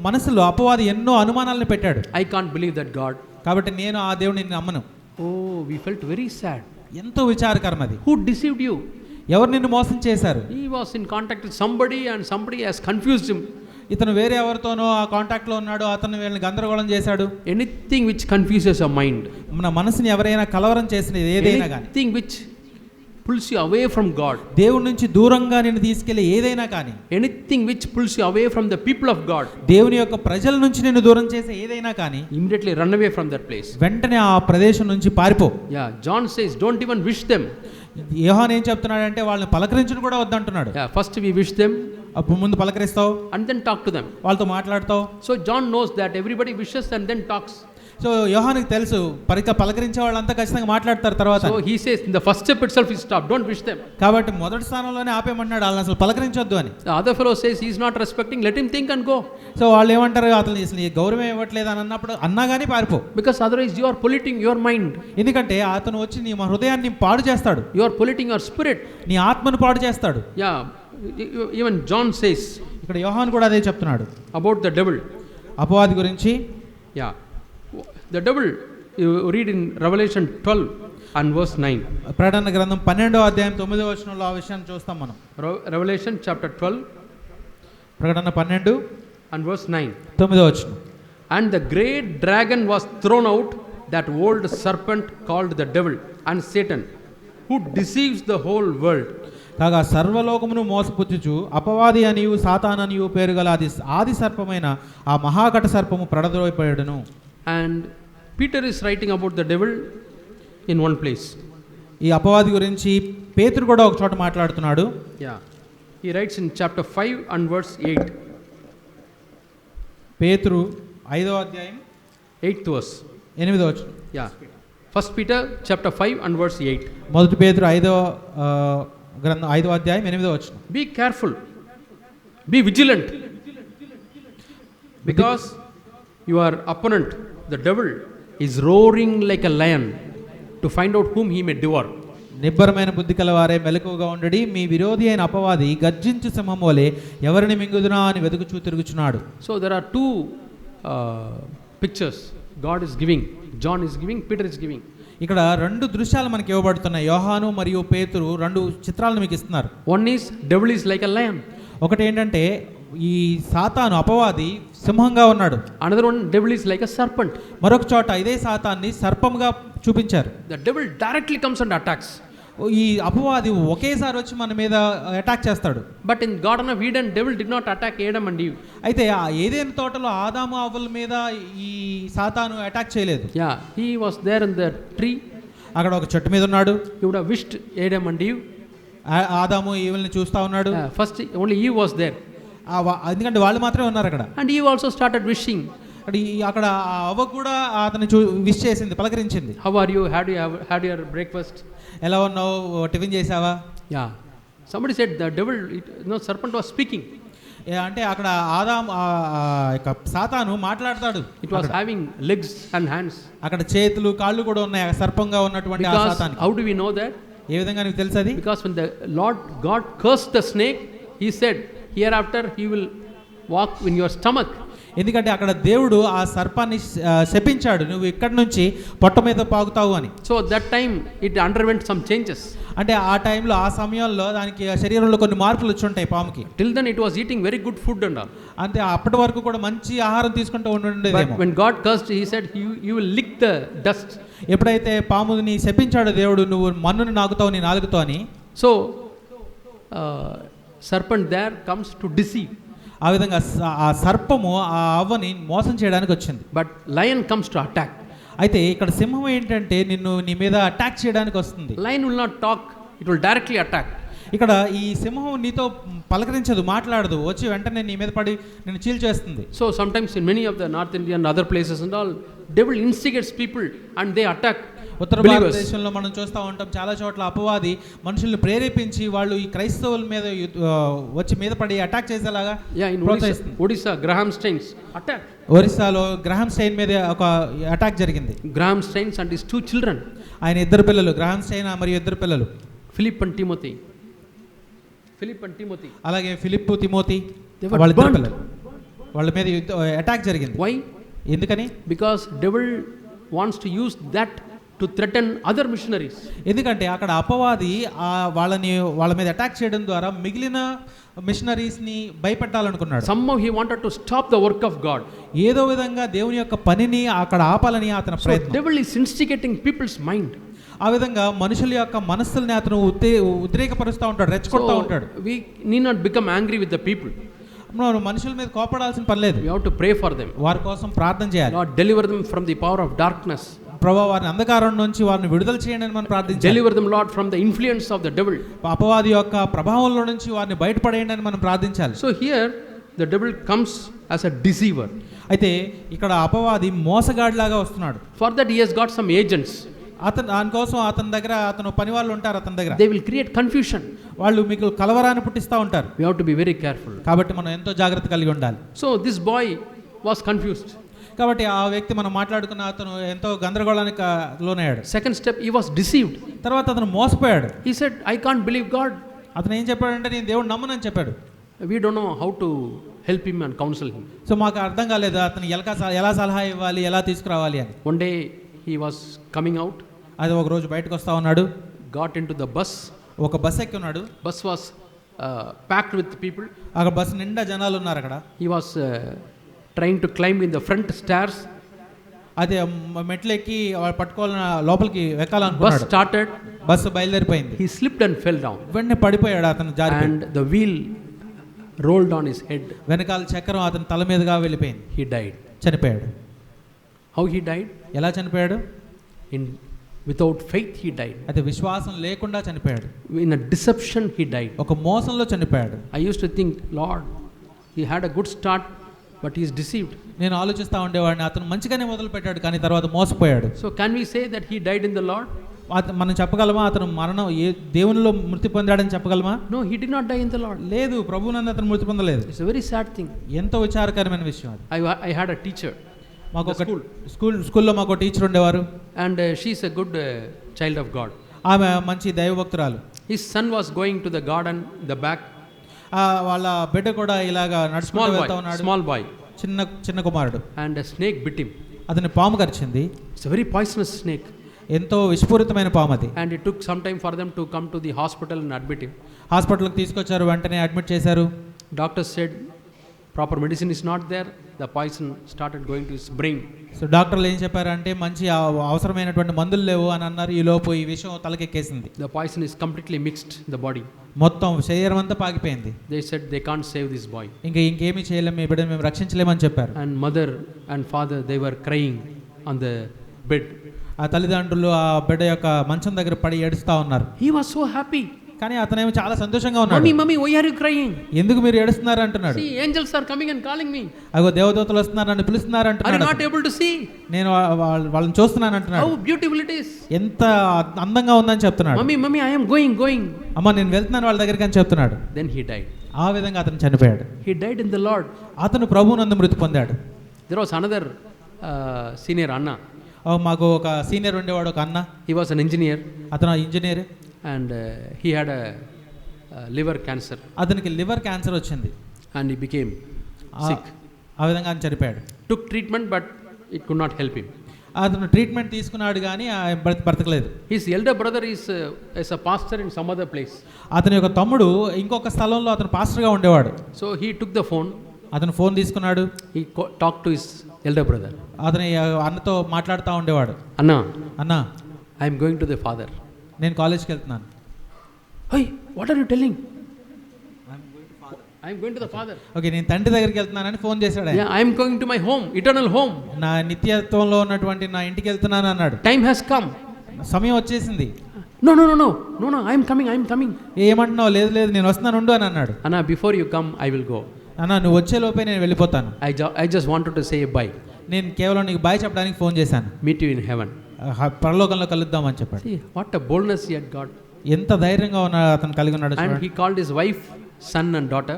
మనసులో అపవాది ఎన్నో అనుమానాలను పెట్టాడు. I can't believe that God. కాబట్టి నేను ఆ దేవుడిని నమ్మను. Oh, we felt very sad. ఎంతో విచారకరం అది. Who deceived you? ఎవరు నిన్ను మోసం చేశారు? He was in contact with somebody and somebody has confused him. ఇతను వేరే ఎవరితోనో ఆ కాంటాక్ట్ లో ఉన్నాడు, అతను వీళ్ళని గందరగోళం చేశాడు. Anything which confuses your mind. మన మనసుని ఎవరైనా కలవరం చేసినది ఏదైనా కానీ. Anything which pulls you away from God. దేవుడి నుంచి దూరంగా నిన్ను తీసుకెళ్లే ఏదైనా కానీ. Anything which pulls you away from the people of God. దేవుని యొక్క ప్రజల నుంచి నిన్ను దూరం చేసే ఏదైనా కానీ. Immediately run away from that place. వెంటనే ఆ ప్రదేశం నుంచి పారిపో. Yeah, John says don't even wish them. యోహాను ఏం చెప్తున్నాడంటే వాళ్ళని పలకరించడం కూడా వద్దంటున్నాడు. Yeah, first we wish them, అప్పుడు ముందు పలకరిస్తావు, and then talk to them. వాళ్ళతో మాట్లాడతావు. So John knows that everybody wishes and then talks. So యోహానుకి తెలుసు పలకరించే వాళ్ళంతా ఖచ్చితంగా మాట్లాడతారు తర్వాత. So he says in the first step itself is stop, don't wish them. కాబట్టి మొదటి స్థానంలోనే ఆపేయమన్నాడు, వాళ్ళని అసలు పలకరించొద్దు అని. The other fellow says he is not respecting, let him think and go. So వాళ్ళు ఏమంటారు, అతను అసలు ఈ గౌరవం ఇవ్వట్లేదు అని అన్నప్పుడు అన్నా కానీ పారిపో. Because otherwise you are polluting your mind. ఎందుకంటే అతను వచ్చి నీ హృదయాన్ని పాడు చేస్తాడు, You are polluting your spirit. నీ ఆత్మను పాడు చేస్తాడు. Yeah, even John says ఇక్కడ యోహాను కూడా అదే చెప్తున్నాడు about the devil. అపవాది గురించి. Yeah, the devil, you read in Revelation 12 and verse 9. ప్రకటన గ్రంథం 12వ అధ్యాయం 9వ వచనంలో ఆ విషయాన్ని చూస్తాం మనం. Revelation chapter 12 ప్రకటన 12 and verse 9. 9వ వచనం. And the great dragon was thrown out, that old serpent called the devil and Satan, who deceives the whole world. కాగా సర్వలోకమును మోసపుచ్చుచు అపవాది అనియు సాతాననియు పేరు గల ఆది సర్పమైన ఆ మహాఘట సర్పము ప్రడద్రోయబడెను. And Peter is writing about the devil in one place. ఈ అపవాది గురించి పేతురు కూడా ఒక చోట మాట్లాడుతున్నాడు. Yeah, he writes in chapter 5 and verse 8. పేతురు 5వ అధ్యాయం 8th verse. 8వ వచనం. Yeah, First Peter chapter 5 and verse 8. మొదటి పేతురు 5వ గ్రంథం 5వ అధ్యాయం 8వ వచనం. Be careful, be vigilant, because your opponent, the devil, is roaring like a lion to find out whom he may devour. నిబ్బరమైన బుద్ధి కలవారే మెలకువగా ఉండడి, మీ విరోధి అయిన అపవాది గర్జించు సింహము వలె ఎవరిని మింగుదునా అని వెతుకుచూ తిరుగుచున్నాడు. So there are two pictures God is giving, John is giving, Peter is giving. ఇక్కడ రెండు దృశ్యాలు మనకి ఇవ్వబడుతున్నాయి. యోహాను మరియు పేతురు రెండు చిత్రాలను మీకు ఇస్తున్నారు. One is devil is like a lion. ఒకటి ఏంటంటే ఈ సాతాను అపవాది సింహంగా ఉన్నాడు. Another one, devil is like a serpent. మరొక చోట ఇదే సాతాన్ని సర్పంగా చూపించారు. The devil directly comes and attacks. ఈ అపవాది ఒకేసారి వచ్చి మన మీద అటాక్ చేస్తాడు. But in Garden of Eden, devil did not attack Adam and Eve. అయితే ఆ ఏదెను తోటలో ఆదాము అవ్వల మీద ఈ సాతాను అటాక్ చేయలేదు. Yeah, he was there in the tree. అక్కడ ఒక చెట్టు మీద ఉన్నాడు. He would have wished Adam and Eve. ఆదాము ఈవుల్ని చూస్తా ఉన్నాడు. First only Eve was there. ఎందుకంటే వాళ్ళు మాత్రమే ఉన్నారు అక్కడ. And Eve also started wishing. అక్కడ అవ్వ కూడా అతన్ని విష్ చేసింది, పలకరించింది. How are you? Had your breakfast? ఎలా ఉన్నావు, టిఫిన్ చేసావా? Yeah, somebody said the devil, serpent was speaking. అంటే అక్కడ ఆదాం సాతాను మాట్లాడతాడు. It was having legs and hands. అక్కడ చేతులు కాళ్ళు కూడా ఉన్నాయి సర్పంగా ఉన్నటువంటి ఆ సాతానికి. How do we know that? ఏ విధంగా నీకు తెలుసు అది? Because when the Lord God cursed the snake, he said, hereafter he will walk in your stomach. ఎందుకంటే అక్కడ దేవుడు ఆ సర్పాన్ని శపించాడు, నువ్వు ఇక్కడ నుంచి పొట్ట మీద పాకుతావు అని. So that time it underwent some changes. అంటే ఆ టైంలో ఆ సమయంలో దానికి శరీరంలో కొన్ని మార్పులు వచ్చి ఉంటాయి పాముకి. Till then it was eating very good food and all. అంటే అప్పటి వరకు కూడా మంచి ఆహారం తీసుకుంటూ ఉండేదేమో. But when God cursed, he said you will lick the dust. ఎప్పుడైతే పాముని శపించాడు దేవుడు, నువ్వు మన్నుని నాకుతావు నీ నాలుగుతో అని. So serpent there comes to deceive. ఆ విధంగా ఆ సర్పము ఆ అవ్వని మోసం చేయడానికి వచ్చింది. But lion comes to attack. అయితే ఇక్కడ సింహం ఏంటంటే నిన్ను నీ మీద అటాక్ చేయడానికి వస్తుంది. Lion will not talk, it will directly attack. ఇక్కడ ఈ సింహం నీతో పలకరించదు, మాట్లాడదు, వచ్చి వెంటనే నీ మీద పడి నిన్ను చీల్చేస్తుంది. So sometimes in many of the North India and other places and all, devil instigates people and they attack. ఉత్తర భారతదేశంలో మనం చూస్తూ ఉంటాం, చాలా చోట్ల అపవాది మనుషుల్ని ప్రేరేపించి వాళ్ళు ఈ క్రైస్తవుల మీద వచ్చి మీద పడి అటాక్ చేసేలాగా. Odisha గ్రహాం stains attack. ఒరిస్సాలో గ్రహాం స్టైన్ మీద ఒక అటాక్ జరిగింది. గ్రహాం స్టైన్స్ అండ్ హిస్ 2 children. ఆయన ఇద్దరు పిల్లలు, గ్రహాం స్టైన్ మరియు ఇద్దరు పిల్లలు, ఫిలిప్ అండ్ తిమోతి. అలాగే ఫిలిప్ తిమోతి వాళ్ళ ఇద్దరు పిల్లలు, వాళ్ళ మీద అటాక్ జరిగింది. వై? ఎందుకని? Because devil wants to use that to threaten other missionaries. ఎందుకంటే అక్కడ అపవాది వాళ్ళ మీద అటాక్ చేయడం ద్వారా మిగిలిన మిషనరీస్ ని భయపెట్టాలనుకున్నాడు. Somehow he wanted to stop the work of God. ఏదో విధంగా దేవుని యొక్క పనిని అక్కడ ఆపాలని అతని ప్రయత్నం. So devil is instigating people's mind. ఆ విధంగా మనుషుల యొక్క మనస్సుల్ని అతను ఉద్రేకపరుస్తూ ఉంటాడు, రెచ్చగొడతా ఉంటాడు. We need not become angry with the people. మనం మనుషుల మీద కోపడాల్సిన పని లేదు. We have to pray for them. వారి కోసం ప్రార్థన చేయాలి. Lord, deliver them from the power of darkness. ప్రభువా వారిని అంధకారం నుంచి వారిని విడుదల చేయండి అని మనం ప్రార్థించాలి. Deliver them, Lord, from the influence of the devil. అపవాది యొక్క ప్రభావంలో నుంచి వారిని బయటపడేయండి అని మనం ప్రార్థించాలి. So here the devil comes as a deceiver. అయితే ఇక్కడ అపవాది మోసగాడిలాగా వస్తున్నాడు. For that he has got some agents. దానికోసం అతని దగ్గర పని వాళ్ళు ఉంటారు. అతని దగ్గర They will create confusion. వాళ్ళు మీకు కలవరాన్ని పుట్టిస్తూ ఉంటారు. We have to be very careful. కాబట్టి మనం ఎంతో జాగ్రత్త కలిగి ఉండాలి. So this boy was confused. కాబట్టి ఆ వ్యక్తి మనం మాట్లాడుకున్న అతను ఎంతో గందరగోళానికి లోనయ్యాడు. Second step, he was deceived. తర్వాత అతను మోసపోయాడు. He said, I can't believe God. అతను ఏం చెప్పాడంటే నేను దేవుడు నమ్మనని చెప్పాడు. We don't know how to help him and counsel him. So మాకు అర్థం కాలేదు అతను ఎలా సలహా ఇవ్వాలి, ఎలా తీసుకురావాలి అని. One day he was coming out. అది ఒక రోజు బయటకు వస్తా ఉన్నాడు. Got into the bus. ఒక బస్ ఎక్కి ఉన్నాడు. Bus was packed with people. అక్కడ బస్ నిండా జనాలు ఉన్నారు అక్కడ. He was trying to climb in the front stairs. అదే మెట్లు ఎక్కి పట్టుకోవాలని లోపలికి ఎక్కాలనుకున్నాడు. Bus started. బస్సు బయలుదేరిపోయింది. He slipped and fell down. వెంటనే పడిపోయాడు అతను జారిపోయి. And the wheel rolled on his head. వెనకాల చక్రం అతని తల మీదుగా వెళ్ళిపోయింది. He died. చనిపోయాడు. How he died? ఎలా చనిపోయాడు? Without faith he died. అయితే విశ్వాసం లేకుండా చనిపోయాడు. In a deception he died. ఒక మోసంలో చనిపోయాడు. I used to think, Lord, he had a good start, but he is deceived. నేను ఆలోచిస్తూ ఉండేవాడిని అతను మంచిగానే మొదలు పెట్టాడు కానీ తర్వాత మోసపోయాడు. So can we say that he died in the Lord? మనం చెప్పగలమా అతను మరణం దేవునిలో మృతి పొందాడని చెప్పగలమా? No, he did not die in the Lord. లేదు, ప్రభువునందు అతను మృతి పొందలేదు. It's a very sad thing. ఎంతో విచారకరమైన విషయం అది. I had a teacher. మాకు ఒక స్కూల్లో మాకు ఒక టీచర్ ఉండేవారు. And she is a good child of God. ఆమె మంచి దైవభక్తురాలు. His son was going to the garden, the back. వాళ్ళ బిడ్డ కూడా ఇలాగా నడుచుకుంటూ వెళ్తా ఉన్నాడు. Small boy. చిన్న కుమారుడు. And a snake bit him. అతని పాము కరిచింది. It's a very poisonous snake. ఎంతో విషపూరితమైన పాము అది. And it took some time for them to come to the hospital and admit him. హాస్పిటల్కి తీసుకొచ్చారు, వెంటనే అడ్మిట్ చేశారు. Doctors said proper medicine is not there. The poison started going to his brain. So డాక్టర్లు ఏం చెప్పారంటే మంచి అవసరమైనటువంటి మందులు లేవు అని అన్నారు. ఈ లోపు ఈ విషయం తలకెక్కేసింది. The poison is completely mixed in the body. మొత్తం శరీరం అంతా పాకిపోయింది. They said they can't save this boy. ఇంకేమీ చేయలేము, మీ బిడ్డను మేము రక్షించలేమని చెప్పారు. And mother and father, they were crying on the bed. ఆ తల్లిదండ్రులు ఆ బిడ్డ యొక్క మంచం దగ్గర పడి ఏడుస్తా ఉన్నారు. He was so happy. కానీ అతనేమో చాలా సంతోషంగా ఉన్నాడు. Mommy, why are you crying? ఎందుకు మీరు ఏడుస్తున్నారు అంటున్నాడు. See, angels are coming and calling me. అగో దేవదూతలు వస్తున్నారు, నన్ను పిలుస్తున్నారు అంటున్నాడు. Are you not able to see? నేను వాళ్ళని చూస్తున్నాను అంటున్నాడు. How beautiful it is. ఎంత అందంగా ఉందని చెప్తున్నాడు. Mommy, I am going. అమ్మ నేను వెళ్తున్నాను వాళ్ళ దగ్గరికి అని చెప్తున్నాడు. Then he died. ఆ విధంగా అతను చనిపోయాడు. He died in the Lord. అతను ప్రభువునందు మృతి పొందాడు. There was another senior Anna. మాకు ఒక సీనియర్ ఉండేవాడు, ఒక అన్న. He was an engineer. అతను engineer. And he had a liver cancer. అతనికి లివర్ క్యాన్సర్ వచ్చింది. And he became sick. ఆ విధంగా ఆయన చనిపోయాడు. Took treatment but it could not help him. అతను ట్రీట్మెంట్ తీసుకున్నాడు కానీ బ్రతకలేదు. His elder brother is a pastor in some other place. అతని యొక్క తమ్ముడు ఇంకొక స్థలంలో అతను పాస్టర్గా ఉండేవాడు. So he took the phone. అతను ఫోన్ తీసుకున్నాడు. He talked to his elder brother. అతని అన్నతో మాట్లాడుతూ ఉండేవాడు. అన్నా I am going to the father. నేను కాలేజ్కి వెళ్తున్నాను. Hey, what are you telling? I am going to the father. Okay, నేను తండ్రి దగ్గరికి వెళ్తున్నానని ఫోన్ చేశాడు. Yeah, I am going to my home, eternal home. నా నిత్యత్వంలో ఉన్నటువంటి నా ఇంటికి వెళ్తున్నాను అన్నాడు. Time has come. సమయం వచ్చేసింది. No, I am coming. ఏమంటున్నావు? లేదు నేను వస్తున్నాను ఉండు అని అన్నాడు. Anna, before you come, I will go. అన్న నువ్వు వచ్చే లోపే నేను వెళ్ళిపోతాను. I just wanted to say bye. నేను కేవలం నీకు బాయ్ చెప్పడానికి ఫోన్ చేశాను. Meet you in heaven. పరలోకంలో కలుద్దామని చెప్పాడు. See what a boldness he had got. ఎంత ధైర్యంగా అతను కలిగి ఉన్నాడు. And he called his wife, son and daughter.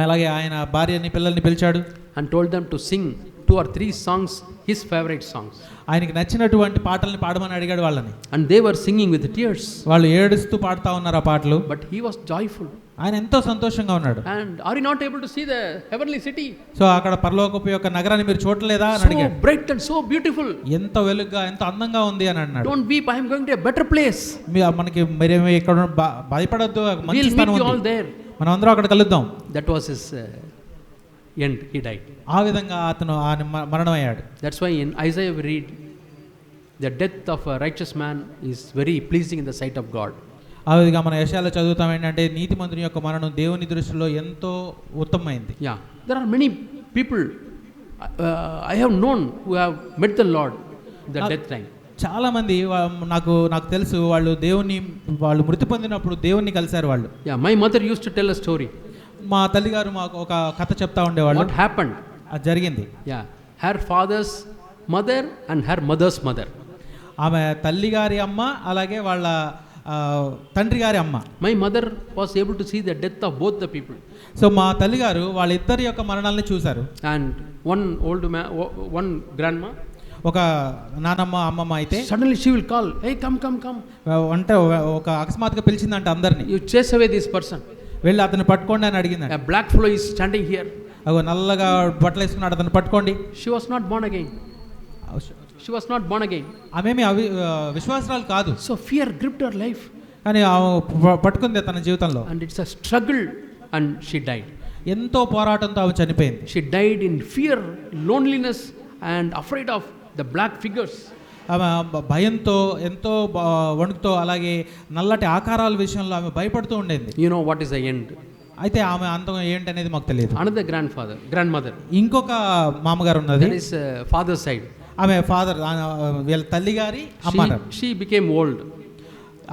అలాగే ఆయన భార్యని పిల్లల్ని పిలిచాడు. And told them to sing 2 or 3 songs, his favorite songs. ఆయనకి నచ్చినటువంటి పాటల్ని పాడమని అడిగాడు వాళ్ళని. And they were singing with tears. వాళ్ళు ఏడుస్తూ పాడుతూ ఉన్నారు ఆ పాటలు. But he was joyful. ఆయన ఎంతో సంతోషంగా ఉన్నాడు. And are you not able to see the heavenly city? So అక్కడ పరలోకపు యొక్క నగరాన్ని మీరు చూడలేదా అని అడిగాడు. So bright and so beautiful. ఎంత వెలుగుగా ఎంత అందంగా ఉంది అని అన్నాడు. Don't weep, I am going to a better place. మనకి మీరేమో ఇక్కడ భయపడొద్దు, మంచి స్థానం ఉంది. We'll meet you all there. మనం అందరం అక్కడ కలుద్దాం. That was his end. He died. ఆ విధంగా అతను మరణమయ్యాడు. That's why in Isaiah we read, the death of a righteous man is very pleasing in the sight of God. ఆ విధంగా మన యెషయాలో చదువుతాం ఏంటంటే నీతిమంతుని యొక్క మరణం దేవుని దృష్టిలో ఎంతో ఉత్తమమైంది. Yeah, there are many people I have known who have met the Lord the death time. చాలామంది నాకు తెలుసు వాళ్ళు మృతి పొందినప్పుడు దేవుణ్ణి కలిశారు వాళ్ళు. Yeah, my mother used to tell a story. మా తల్లిగారు మాకు ఒక కథ చెప్తా ఉండేవాళ్ళు. What happened? అది జరిగింది. Yeah, her father's mother and her mother's mother. ఆమె తల్లి గారి అమ్మ, అలాగే వాళ్ళ తండ్రి గారి అమ్మ. My mother was able to see the death of both the people. So మా తల్లిగారు వాళ్ళిద్దరి యొక్క మరణాలని చూశారు. And one grandma, ఒక నానమ్మ అమ్మమ్మ అయితే suddenly she will call, hey, come. అంటే ఒక అకస్మాత్తుగా పిలిచిందంట అందరినీ. You chase away this person. వెళ్ళి అతన్ని పట్టుకోండి అని అడిగిందంట. A black fellow is standing here. అగో నల్లగా బట్టలు వేసుకున్నాడు, అతన్ని పట్టుకోండి. She was not born again. ఆమెమి విశ్వాసరాలు కాదు. So fear gripped her life. కానీ పట్టుకుంది తన జీవితంలో. And it's a struggle and she died. ఎంతో పోరాటంతో ఆమె చనిపోయింది. She died in fear, loneliness and afraid of the black figures. ఆమె భయంతో, ఎంతో వణుకుతో, అలాగే నల్లటి ఆకారాల విషయంలో ఆమె భయపడుతూ ఉండేది. You know what is the end? అయితే ఆమె అంతం ఏంటనేది మాకు తెలియదు. Another grandmother. ఇంకొక మామగారు ఉన్నది. That is father side. ఆమె ఫాదర్, వీళ్ళ తల్లి గారి అమ్మ. She became old.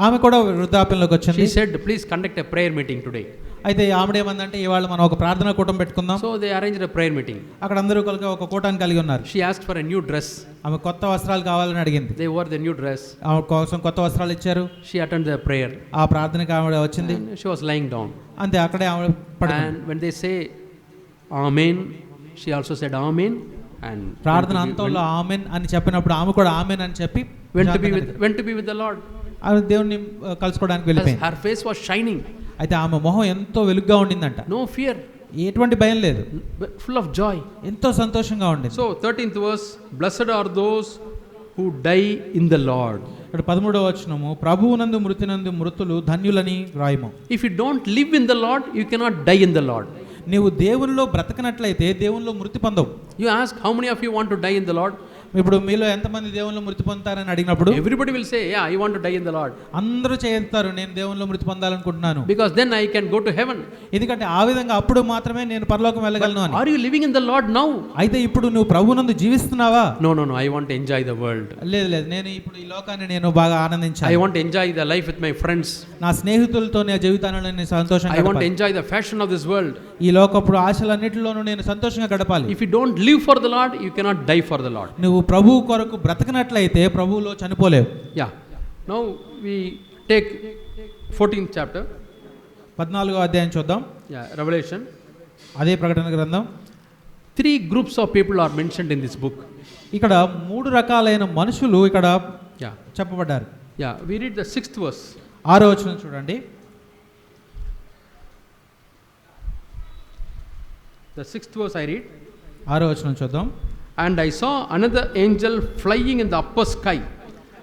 ఆమె కూడా వృద్ధాప్యంలోకి వచ్చింది. She said, please conduct a prayer meeting today. అయితే ఆమెడేమందంటే ఇవాళ మనం ఒక ప్రార్థనా కూటం పెట్టుకుందాం. So they arranged a prayer meeting. అక్కడ అందరూ కలిసి ఒక కూటాన్ని కలిగి ఉన్నారు. She asked for a new dress. ఆమె కొత్త వస్త్రాలు కావాలని అడిగింది. They wore the new dress. ఆమె కోసం కొత్త వస్త్రాలు ఇచ్చారు. She attended the prayer. ఆ ప్రార్థనకి ఆమె వచ్చింది. She was lying down. అంతే, అక్కడే ఆమె పడుకుంది. And when they say amen, she also said amen. And ప్రార్థన అంతంలో ఆమెన్ అని చెప్పినప్పుడు ఆమె కూడా ఆమెన్ అని చెప్పి went to be with the Lord. ఆమె దేవుణ్ణి కలుసుకోవడానికి వెళ్ళిపోయింది. Her face was shining. అయితే ఆమె మొహం ఎంతో వెలుగ్గా ఉండిందంట. No fear. ఎటువంటి భయం లేదు. Full of joy. ఎంతో సంతోషంగా ఉండింది. So 13th verse, blessed are those who die in the Lord. ఇక్కడ 13వ వచనము, ప్రభువునందు మృతినందు మృతులు ధన్యులని వ్రాయము. If you don't live in the Lord, you cannot die in the Lord. నీవు దేవునిలో బ్రతకనట్లయితే దేవునిలో మృతి పొందవు. You ask how many of you want to die in the Lord? ఇప్పుడు మీలో ఎంతమంది దేవునిలో మృతి పొందుతారని అడిగినప్పుడు everybody will say, yeah, I want to die in the Lord. అందరూ చేస్తారు, నేను దేవునిలో మృతి పొందాలనుకుంటున్నాను. Because then I can go to heaven. ఎందుకంటే ఆ విధంగా అప్పుడు మాత్రమే నేను పరలోకం వెళ్ళగలను అని. Are you living in the Lord now? అయితే ఇప్పుడు నువ్వు ప్రభువునందు జీవిస్తున్నావా? No, I want to enjoy the world. లేదు, నేను ఇప్పుడు ఈ లోకాన్ని నేను బాగా ఆనందించాలి. I want to enjoy the life with my friends. నా స్నేహితులతో నా జీవితాన్ని నేను సంతోషంగా గడపాలి. I want to enjoy the fashion of this world. ఈ లోకపు ఆశలన్నిటిలోనూ నేను సంతోషంగా గడపాలి. If you don't live for the Lord, you cannot die for the Lord. నువ్వు ప్రభువు కొరకు బ్రతకనట్లయితే ప్రభువులో చనిపోలేవు. Yeah. Now we take 14th chapter. 14వ అధ్యాయం చూద్దాం. Yeah, Revelation. అదే ప్రకటన గ్రంథం. 3 groups of people are mentioned in this book. ఇక్కడ 3 రకాలైన మనుషులు ఇక్కడ చెప్పబడ్డారు. Yeah, we read the 6th verse. 6వ వచనం చూడండి. The 6th verse I read. 6వ వచనం చూద్దాం. And I saw another angel flying in the upper sky,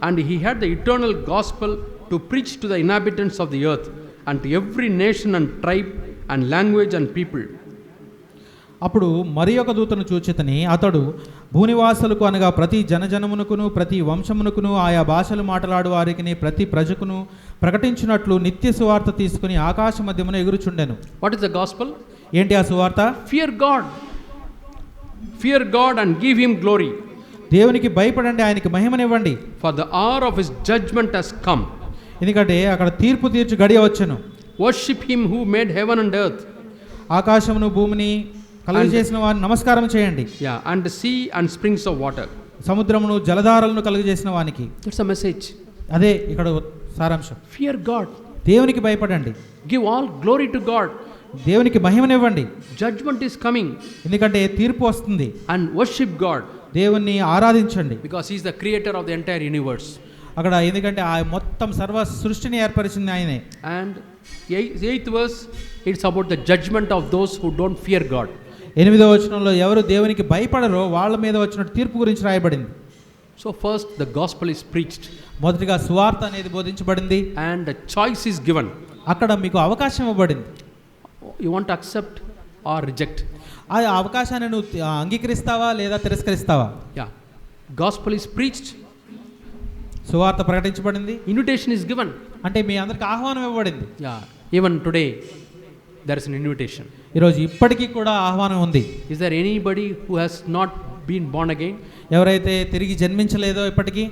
and he had the eternal gospel to preach to the inhabitants of the earth, and to every nation and tribe and language and people. అప్పుడు మరి ఒక దూతను చూచితిని, అతడు భూనివాసులకు అనగా ప్రతి జనజనమునకును ప్రతి వంశమునకును ఆయా భాషలు మాట్లాడు వారికి ప్రతి ప్రజకును ప్రకటించినట్లు నిత్య సువార్త తీసుకుని ఆకాశ మధ్యమున ఎగురుచుండెను. What is the gospel? ఏంటి ఆ సువార్త? Fear God and give him glory. దేవునికి భయపడండి, ఆయనకి మహిమనివ్వండి. For the hour of his judgment has come. ఎందుకంటే అక్కడ తీర్పు తీర్చు గడియ వచ్చెను. Worship him who made heaven and earth. ఆకాశమును భూమిని కలుగజేసిన వారిని నమస్కారం చేయండి. Yeah, and the sea and springs of water. సముద్రమును జలధారలను కలుగజేసిన వానికి. That's a message. అదే ఇక్కడ సారాంశం. Fear God. దేవునికి భయపడండి. Give all glory to God. దేవునికి మహిమనివ్వండి. Judgment is coming. ఎందుకంటే తీర్పు వస్తుంది. And worship God. దేవుణ్ణి ఆరాధించండి. Because he is the creator of the entire universe. అక్కడ ఎందుకంటే ఆ మొత్తం సర్వ సృష్టిని ఏర్పరిచింది ఆయనే. And 8th verse, it's about the judgment of those who don't fear God. 8వ వచనంలో ఎవరు దేవునికి భయపడరో వాళ్ళ మీద వచ్చిన తీర్పు గురించి రాయబడింది. So first the gospel is preached. మొదటిగా సువార్త అనేది బోధించబడింది. And the choice is given. అక్కడ మీకు అవకాశం ఇవ్వబడింది. You want to accept or reject. ఆ అవకాశాన్ని నువ్వు అంగీకరిస్తావా లేదా తిరస్కరిస్తావా? Yeah. Gospel is preached. సువార్త ప్రకటించబడింది. Invitation is given. అంటే మీ అందరికి ఆహ్వానం ఇవ్వబడింది. Yeah. Even today there is an invitation. ఈరోజు ఇప్పటికీ కూడా ఆహ్వానం ఉంది. Is there anybody who has not been born again? ఎవరైతే తిరిగి జన్మించలేదో ఇప్పటికీ?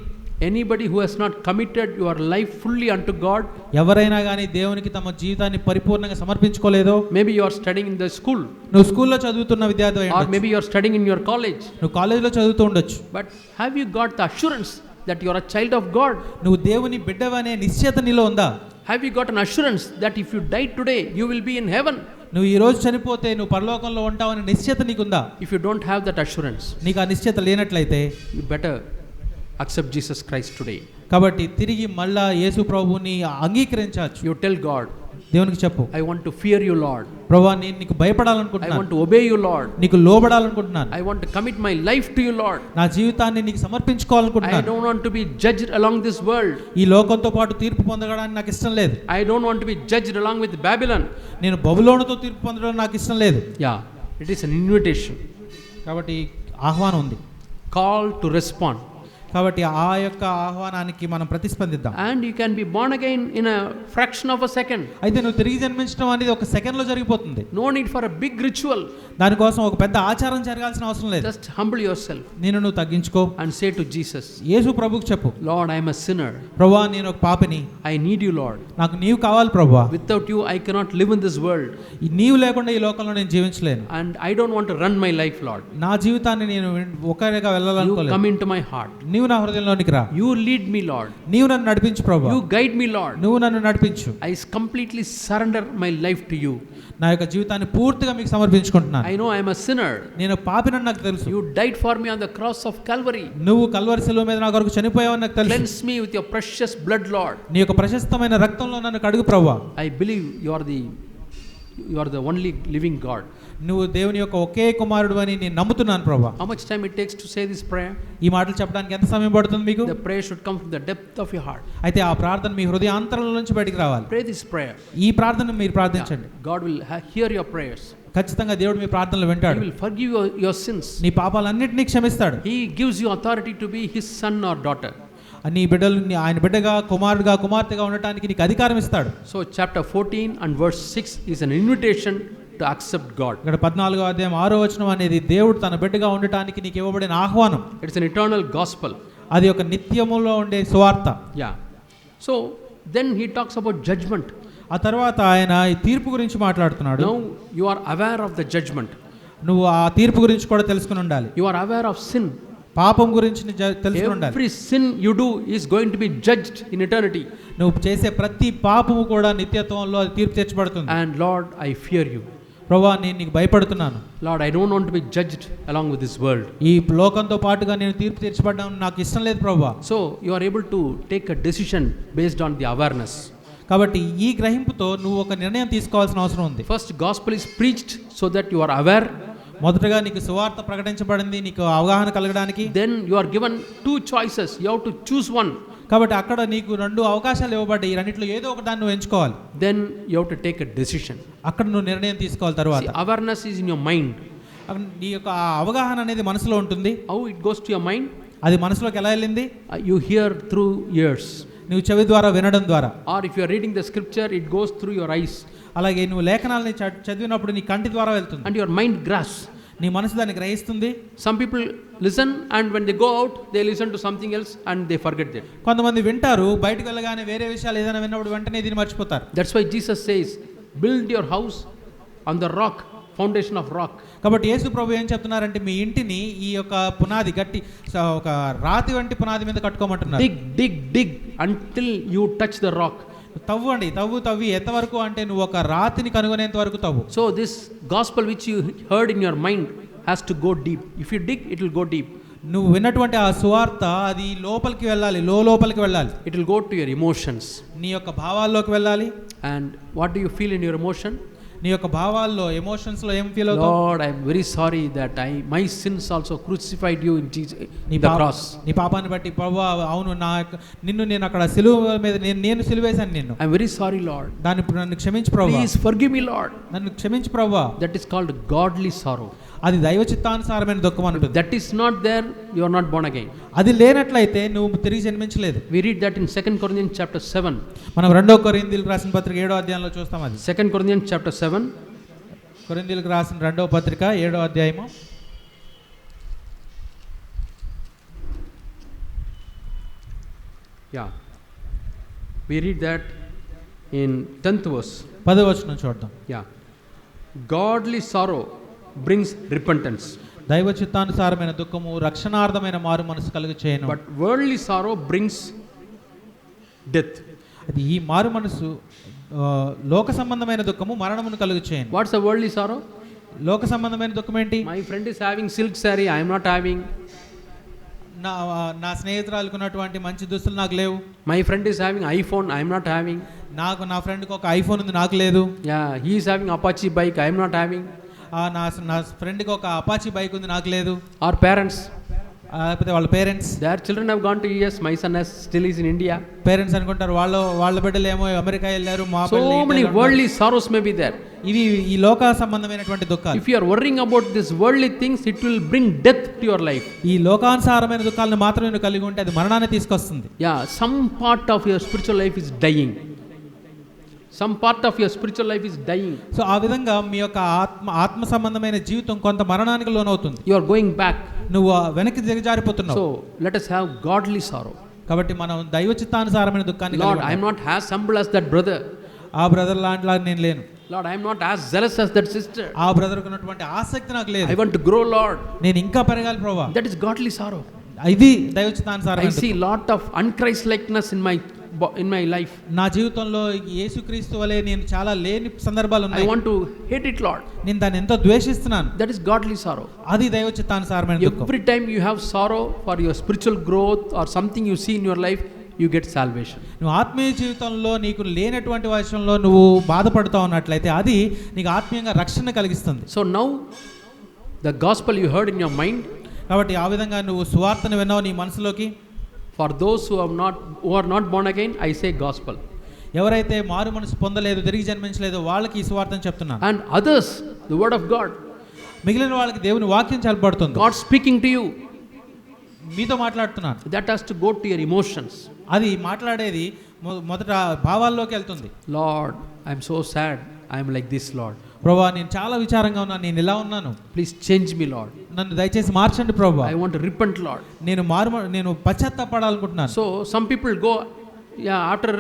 Anybody who has not committed your life fully unto God, ఎవరైనా కానీ దేవునికి తమ జీవితాన్ని పరిపూర్ణంగా సమర్పించుకోలేదో, maybe you are studying in the school, నువ్వు స్కూల్లో చదువుతున్న విద్యార్థి అయి or ఉండొచ్చు, maybe you are studying in your college, నువ్వు కాలేజీలో చదువుతూ ఉండొచ్చు. but have you got the assurance that you are a child of God? నువ్వు దేవుని బిడ్డవనే నిశ్చయత నీలో ఉందా? Have you got an assurance that if you die today, you will be in heaven? నువ్వు ఈ రోజు చనిపోతే నువ్వు పరలోకంలో ఉంటావనే నిశ్చయత నీకుందా? If you don't have that assurance, నీకు ఆ నిశ్చయత లేనట్లయితే you better accept Jesus Christ today. కాబట్టి తిరిగి మళ్ళా యేసు ప్రభువుని అంగీకరించవచ్చు. You tell God, దేవునికి చెప్పు, I want to fear you, Lord. ప్రభువా నేను నీకు I భయపడాలనుకుంటున్నాను, want to obey you, Lord. నీకు లోబడాలనుకుంటున్నాను, I want to commit my life to you, Lord. నా జీవితాన్ని నీకు I సమర్పించుకోవాలనుకుంటున్నాను. don't want to be judged along this world. ఈ లోకంతో పాటు తీర్పు పొందడానికి నాకు ఇష్టం లేదు. I don't want to be judged along with Babylon. నేను బబులోనుతో తీర్పు పొందడం నాకు ఇష్టం లేదు. Yeah, it is an invitation. కాబట్టి ఆహ్వానం ఉంది, Call to respond. కాబట్టి ఆ యొక్క ఆహ్వానానికి మనం ప్రతిస్పందిద్దాం. And you can be born again in a fraction of a second. అయితే నువ్వు తిరిగి జన్మించడం అనేది ఒక సెకండ్లో జరిగిపోతుంది. No need for a big ritual. దానికోసం ఒక పెద్ద ఆచారం జరగాల్సిన అవసరం లేదు. Just humble yourself నువ్వు తగ్గించుకో and say to Jesus, యేసు ప్రభువుకి చెప్పు, Lord, I am a sinner. ప్రభువా నేను ఒక పాపిని, I need you, Lord. నాకు నీవు కావాలి ప్రభువా, Without you, I cannot live in this world. నీవు లేకుండా ఈ లోకంలో నేను జీవించలేను. And I don't want to run my life, Lord. నా జీవితాన్ని నేను ఒకరిగా You వెళ్ళాలనుకోలేదు. come into my heart. నీవు నా హృదయంలోనికి రా, You lead me, Lord. నీవు నన్ను నడిపించు ప్రభువా, You guide me, Lord. నువ్వు నన్ను నడిపించు. I completely surrender my life to you. నా యొక్క జీవితాన్ని పూర్తిగా మీకు సమర్పించుకుంటున్నాను. I know I am a sinner. నేను పాపినని నాకు తెలుసు. You died for me on the cross of Calvary. నువ్వు కల్వరి శిలువ మీద నా కొరకు చనిపోయావని నాకు తెలుసు. Cleanse me with your precious blood, Lord. నీ యొక్క ప్రశస్తమైన రక్తంలో నన్ను కడుగు ప్రభువా. I believe you are the only living God. నువ్వు దేవుని యొక్క ఒకే కుమారుడు అని నేను నమ్ముతున్నాను ప్రభువా. How much time it takes to say this prayer? ఈ మాటలు చెప్పడానికి ఎంత సమయం పడుతుంది మీకు? The prayer should come from the depth of your heart. అయితే ఆ ప్రార్థన మీ హృదయాంతరంలో నుంచి బయటికి రావాలి. Pray this prayer. ఈ ప్రార్థన మీరు ప్రార్థించండి. God will hear your prayers. ఖచ్చితంగా దేవుడు మీ ప్రార్థనలు వింటాడు. He will forgive your sins. నీ పాపాలన్నిటినీ క్షమిస్తాడు. He gives you authority to be his son or daughter. నీ బిడ్డలు ఆయన బిడ్డగా, కుమారుడుగా, కుమార్తెగా ఉండటానికి నీకు అధికారం ఇస్తాడు. So chapter 14 and verse 6 is an invitation to accept God. ఇక్కడ 14వ అధ్యాయం 6వ వచనం అనేది దేవుడు తన బిడ్డగా ఉండటానికి నీకు ఇవ్వబడిన ఆహ్వానం. It's an eternal gospel. అది ఒక నిత్యములో ఉండే సువార్త. Yeah. So then he talks about judgment. ఆ తర్వాత ఆయన ఈ తీర్పు గురించి మాట్లాడుతున్నాడు. Now you are aware of the judgment. నువ్వు ఆ తీర్పు గురించి కూడా తెలుసుకుని ఉండాలి. You are aware of sin. పాపం గురించి తెలుసుకుని ఉండాలి. Every sin you do is going to be judged in eternity. నువ్వు చేసే ప్రతి పాపము కూడా నిత్యత్వంలో అది తీర్పు తీర్చబడుతుంది. And Lord, I fear you. ప్రభువా నేను నీకు భయపడుతున్నాను. Lord, I don't want to be judged along with this world. ఈ లోకంతో పాటుగా నేను తీర్పు తీర్చబడ్డాను నాకు ఇష్టం లేదు ప్రభువా. So you are able to take a decision based on the awareness. కాబట్టి ఈ గ్రహింపుతో నువ్వు ఒక నిర్ణయం తీసుకోవాల్సిన అవసరం ఉంది. First gospel is preached so that you are aware. మొదటగా నీకు సువార్త ప్రకటించబడింది నీకు అవగాహన కలగడానికి. Then you are given two choices. You have to choose one. కాబట్టి అక్కడ నీకు రెండు అవకాశాలు ఇవ్వబడ్డాయి. ఈ రెండిట్లో ఏదో ఒక దాన్ని నువ్వు ఎంచుకోవాలి. Then you have to take a decision. అక్కడ నువ్వు నిర్ణయం తీసుకోవాలి. తర్వాత awareness is in your mind. నీ యొక్క అవగాహన అనేది మనసులో ఉంటుంది. How it goes to your mind? అది మనసులోకి ఎలా వెళ్ళింది? You hear through ears. నువ్వు చెవి ద్వారా వినడం ద్వారా. Or if you are reading the scripture, it goes through your eyes. అలాగే నువ్వు లేఖనాలని చదివినప్పుడు నీ కంటి ద్వారా వెళ్తుంది. And your mind grasps. నీ మనసు దాన్ని గ్రహిస్తుంది. Some people listen and when they go out they listen to something else and they forget that. కొంతమంది వింటారు, బయటకు వెళ్ళగానే వేరే విషయాలు ఏదైనా విన్నప్పుడు వెంటనే దీన్ని మర్చిపోతారు. That's why Jesus says, build your house on the rock, foundation of rock. కాబట్టి యేసు ప్రభు ఏం చెప్తున్నారంటే మీ ఇంటిని ఈ యొక్క పునాది గట్టి ఒక రాతి వంటి పునాది మీద కట్టుకోమంటున్నారు. dig until you touch the rock. తవ్వి ఎంతవరకు అంటే నువ్వు ఒక రాతిని కనుగొనేంత వరకు తవ్వు. So this gospel which you heard in your mind has to go deep. If you dig, it will go deep. నువ్వు విన్నటువంటి ఆ సువార్త అది లోపలికి వెళ్ళాలి, లోపలికి వెళ్ళాలి. It will go to your emotions. నీ యొక్క భావాల్లోకి వెళ్ళాలి. And what do you feel in your emotion? నీ యొక్క భావాల్లో, ఎమోషన్స్ లో ఏం ఫీల్ అవుతావు? Lord, I am very sorry that my sins also crucified you in Jesus in the cross. నీ పాపాన్ని బట్టి ప్రభువా అవును నిన్ను నేను అక్కడ సిలువ మీద నేను సిలువేశాను నిన్ను. I am very sorry, Lord. నన్ను క్షమించు ప్రభువా. Please forgive me, Lord. నన్ను క్షమించు ప్రభువా. That is called godly sorrow. అది దైవ చిత్తానుసారమైన దుఃఖం అంటుంది. That is not there, you are not born again. అది లేనట్లయితే నువ్వు తిరిగి జన్మించలేదు. We read that in 2 Corinthians chapter 7. మనం 2 కొరింథీయులకు రాసిన పత్రిక 7వ అధ్యాయంలో చూస్తాం అది. 2 Corinthians chapter 7. కొరింథీయులకు రాసిన 2వ పత్రిక 7వ అధ్యాయము 2 Yeah. We read that in 10th verse. 10వ వచనం చూద్దాం. Yeah. Godly sorrow brings repentance. దైవ చిత్తానుసారమైన దుఃఖము రక్షణార్థమైన మారు మనసు కలుగు చేయను. But worldly sorrow brings death. అది ఈ మారు మనసు లోక సంబంధమైన దుఃఖము మరణమును కలుగు చేయను. What's the worldly sorrow? లోక సంబంధమైన దుఃఖం ఏంటి? My friend is having silk saree, I am not having. నా స్నేహితురాలకు ఉన్నటువంటి మంచి దుస్తులు నాకు లేవు. My friend is having iPhone, I am not having. నా ఫ్రెండ్కి ఒక ఐఫోన్ ఉంది, నాకు లేదు. Yeah, he is having Apache bike, I am not having. నా ఫ్రెండ్కి ఒక అపాచీ బైక్ ఉంది, నాకు లేదు. Our parents, లేకపోతే వాళ్ళ parents, their children have gone to US, my son has still is in India. Parents అనుకుంటారు వాళ్ళ బిడ్డలు ఏమో అమెరికా వెళ్ళారు, మా so many worldly sorrows may be there. ఇవి ఈ లోక సంబంధమైనటువంటి దుఃఖాలు. If you are worrying about this worldly things, it will bring death to your life. ఈ లోకానుసారమైన దుఃఖాలను మాత్రమే నువ్వు కలిగి ఉంటే అది మరణాన్ని తీసుకొస్తుంది. Yeah, some part of your spiritual life is dying. Some part of your spiritual life is dying. So ఆ విధంగా మీ యొక్క ఆత్మ సంబంధమైన జీవితం కొంత మరణానికి లోనవుతుంది. You are going back. నువ్వు వెనక్కి దిగజారిపోతున్నావు. So let us have godly sorrow. కాబట్టి మనం దైవ చిత్తానుసారమైన దుఃఖాన్ని Lord, I am not as humble as that brother. ఆ బ్రదర్ లాంటిలా నేను లేను. Lord, I am not as zealous as that sister. ఆ బ్రదర్కు ఉన్నటువంటి ఆసక్తి నాకు లేదు. I want to grow, Lord. నేను ఇంకా పెరగాలి ప్రభువా. That is godly sorrow. ఇది దైవ చిత్తానుసారమైన I see lot of unchristlikeness in my life. నా జీవితంలో యేసుక్రీస్తు వలె నేను చాలా లేని సందర్భాలు ఉన్నాయి. I want to hate it, Lord. నేను దాన్ని ఎంతో ద్వేషిస్తున్నాను. That is godly sorrow. అది దైవ చిత్తానుసారమైన దుఃఖం. Every time you have sorrow for your spiritual growth or something you see in your life, you get salvation. నువ్వు ఆత్మీయ జీవితంలో నీకు లేనటువంటి విషయంలో నువ్వు బాధపడుతూ ఉన్నట్లయితే అది నీకు ఆత్మీయంగా రక్షణ కలిగిస్తుంది. So now the gospel you heard in your mind, కాబట్టి ఆ విధంగా నువ్వు సువార్తను విన్నావు నీ మనసులోకి. for those who are not born again, I say gospel. ఎవరైతే మారు మనసు పొందలేదు, తిరిగి జన్మించలేదు, వాళ్ళకి ఈ సువార్తను చెప్తున్నాను. And others the word of God. మిగిలిన వాళ్ళకి దేవుని వాక్యం చెప్పబడుతుంది. God speaking to you. మీతో మాట్లాడుతున్నాను. That has to go to your emotions. అది మాట్లాడేది మొదట భావాల్లోకి వెళ్తుంది. Lord, I am so sad, I am like this, Lord. ప్రభువా, నేను చాలా విచారంగా ఉన్నాను, నేను ఇలా ఉన్నాను, please change me, Lord. నన్ను దయచేసి మార్చండి ప్రభువా. I want to repent, Lord. నేను పశ్చాత్తాపడాలనుకుంటున్నాను. So some people go, after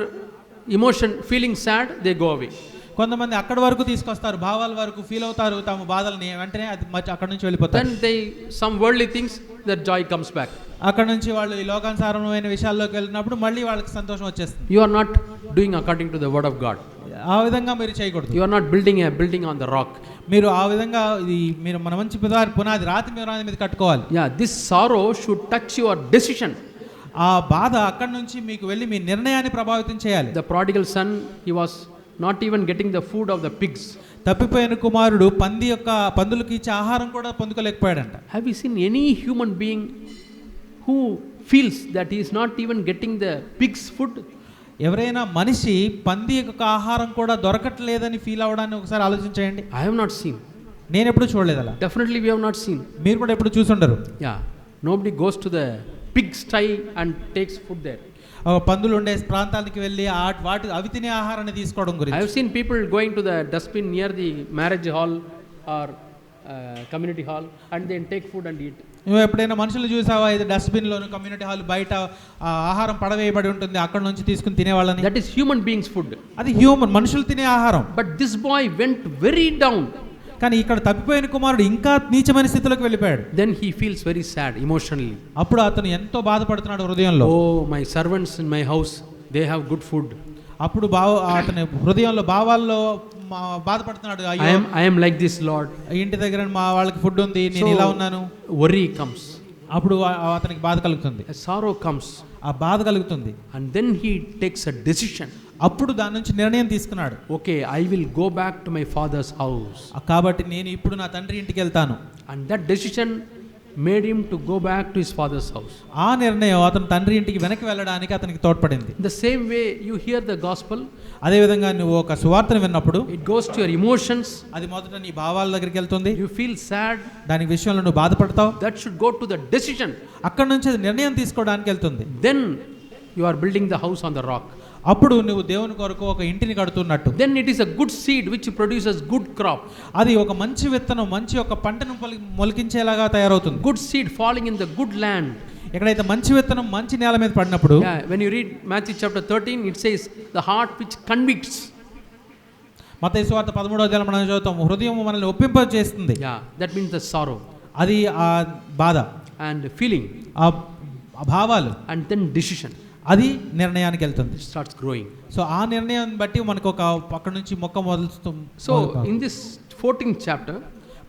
emotion feeling sad, they go away. కొంతమంది అక్కడి వరకు తీసుకొస్తారు, భావాల వరకు ఫీల్ అవుతారు తమ బాధల్ని, వెంటనే అది అక్కడ నుంచి వెళ్ళిపోతారు. Then some worldly things, that joy comes back. అక్కడ నుంచి వాళ్ళు ఈ లోకానుసారమైన విషయాల్లోకి వెళ్ళినప్పుడు మళ్ళీ వాళ్ళకి సంతోషం వచ్చేస్తుంది. You are not doing according to the word of God. ఆ విధంగా మీరు చేయకూడదు. You are not building a building on the rock. మీరు ఆ విధంగా మీరు మన మంచి పునాది రాతి మీద కట్టుకోవాలి. Yeah, this sorrow should touch your decision. ఆ బాధ అక్కడ నుంచి మీకు వెళ్ళి మీ నిర్ణయాన్ని ప్రభావితం చేయాలి. The prodigal son, he was not even getting the food of the pigs. తప్పిపోయిన కుమారుడు పందులకు ఇచ్చే ఆహారం కూడా పొందుకోలేకపోయాడంట. Have you seen any human being who feels that he is not even getting the pig's food? ఎవరైనా మనిషి పంది యొక్క ఆహారం కూడా దొరకట్లేదని ఫీల్ అవ్వడాన్ని ఒకసారి ఆలోచించండి. I have not seen. నేను ఎప్పుడు చూడలేదు అలా. Definitely we have not seen. మీరు కూడా ఎప్పుడు చూసుండరు. Yeah, nobody goes to the pig sty and takes food there. పందులు ఉండే ప్రాంతానికి వెళ్ళి అవి తినే ఆహారాన్ని తీసుకోవడం గురించి. I have seen people going to the dustbin near the marriage hall or community hall and then take food and eat. నువ్వు ఎప్పుడైనా మనుషులు చూసావా, ఇది డస్ట్బిన్లోను కమ్యూనిటీ హాల్ బయట ఆహారం పడవేయబడి ఉంటుంది, అక్కడ నుంచి తీసుకుని తినేవాళ్ళని. That is human beings food. అది మనుషులు తినే ఆహారం. But this boy went very down. కానీ ఇక్కడ తప్పిపోయిన కుమారుడు ఇంకా నీచమైన స్థితిలోకి వెళ్ళిపోయాడు. Then he feels very sad emotionally. అప్పుడు అతను ఎంతో బాధపడుతున్నాడు హృదయంలో. Oh, my servants in my house, they have good food. అప్పుడు అతని హృదయంలో భావాల్లో బాధపడుతున్నాడు. I am like this, Lord. ఇంటి దగ్గర మా వాళ్ళకి ఫుడ్ ఉంది, నేను ఇలా ఉన్నాను. Worry comes. అప్పుడు అతనికి బాధ కలుగుతుంది. A sorrow comes. ఆ బాధ కలుగుతుంది. And then he takes a decision. అప్పుడు దాని నుంచి నిర్ణయం తీసుకున్నాడు. Okay, I will go back to my father's house. కాబట్టి నేను ఇప్పుడు నా తండ్రి ఇంటికి వెళ్తాను. And that decision made him to go back to his father's house. ఆ నిర్ణయం అతను తండ్రి ఇంటికి వెనక్కి వెళ్ళడానికి అతనికి తోడ్పడింది. The same way you hear the gospel, అదే విధంగా నువ్వు ఒక సువార్తను విన్నప్పుడు it goes to your emotions. అది మొదట నీ భావాల దగ్గరికి వెళ్తుంది. You feel sad. దాని విషయంలో నువ్వు బాధపడతావు. That should go to the decision. అక్కడ నుంచి అది నిర్ణయం తీసుకోవడానికి వెళ్తుంది. Then you are building the house on the rock. అప్పుడు నువ్వు దేవుని కొరకు ఒక ఇంటిని కడుతున్నట్టు. Then it is a good seed which produces good crop. అది ఒక మంచి విత్తనం, మంచి ఒక పంటను మొలికించేలాగా తయారవుతుంది. Good seed falling in the good land. ఎక్కడైతే మంచి విత్తనం మంచి నేల మీద పడినప్పుడు, yeah, when you read Matthew chapter 13, it says the heart which convicts. మత్తయి సువార్త 13వ అధ్యాయం మనం చదువుతాం, హృదయం మనల్ని ఒప్పింప చేస్తుంది. Yeah, that means the sorrow. అది ఆ బాధ And feeling. ఆ భావాలు. And then decision. అది నిర్ణయానికి వెళ్తుంది. It starts growing. సో ఆ నిర్ణయాన్ని బట్టి మనకు ఒక పక్క నుంచి మొక్క మొదలుస్తుంది. So in this 14th chapter,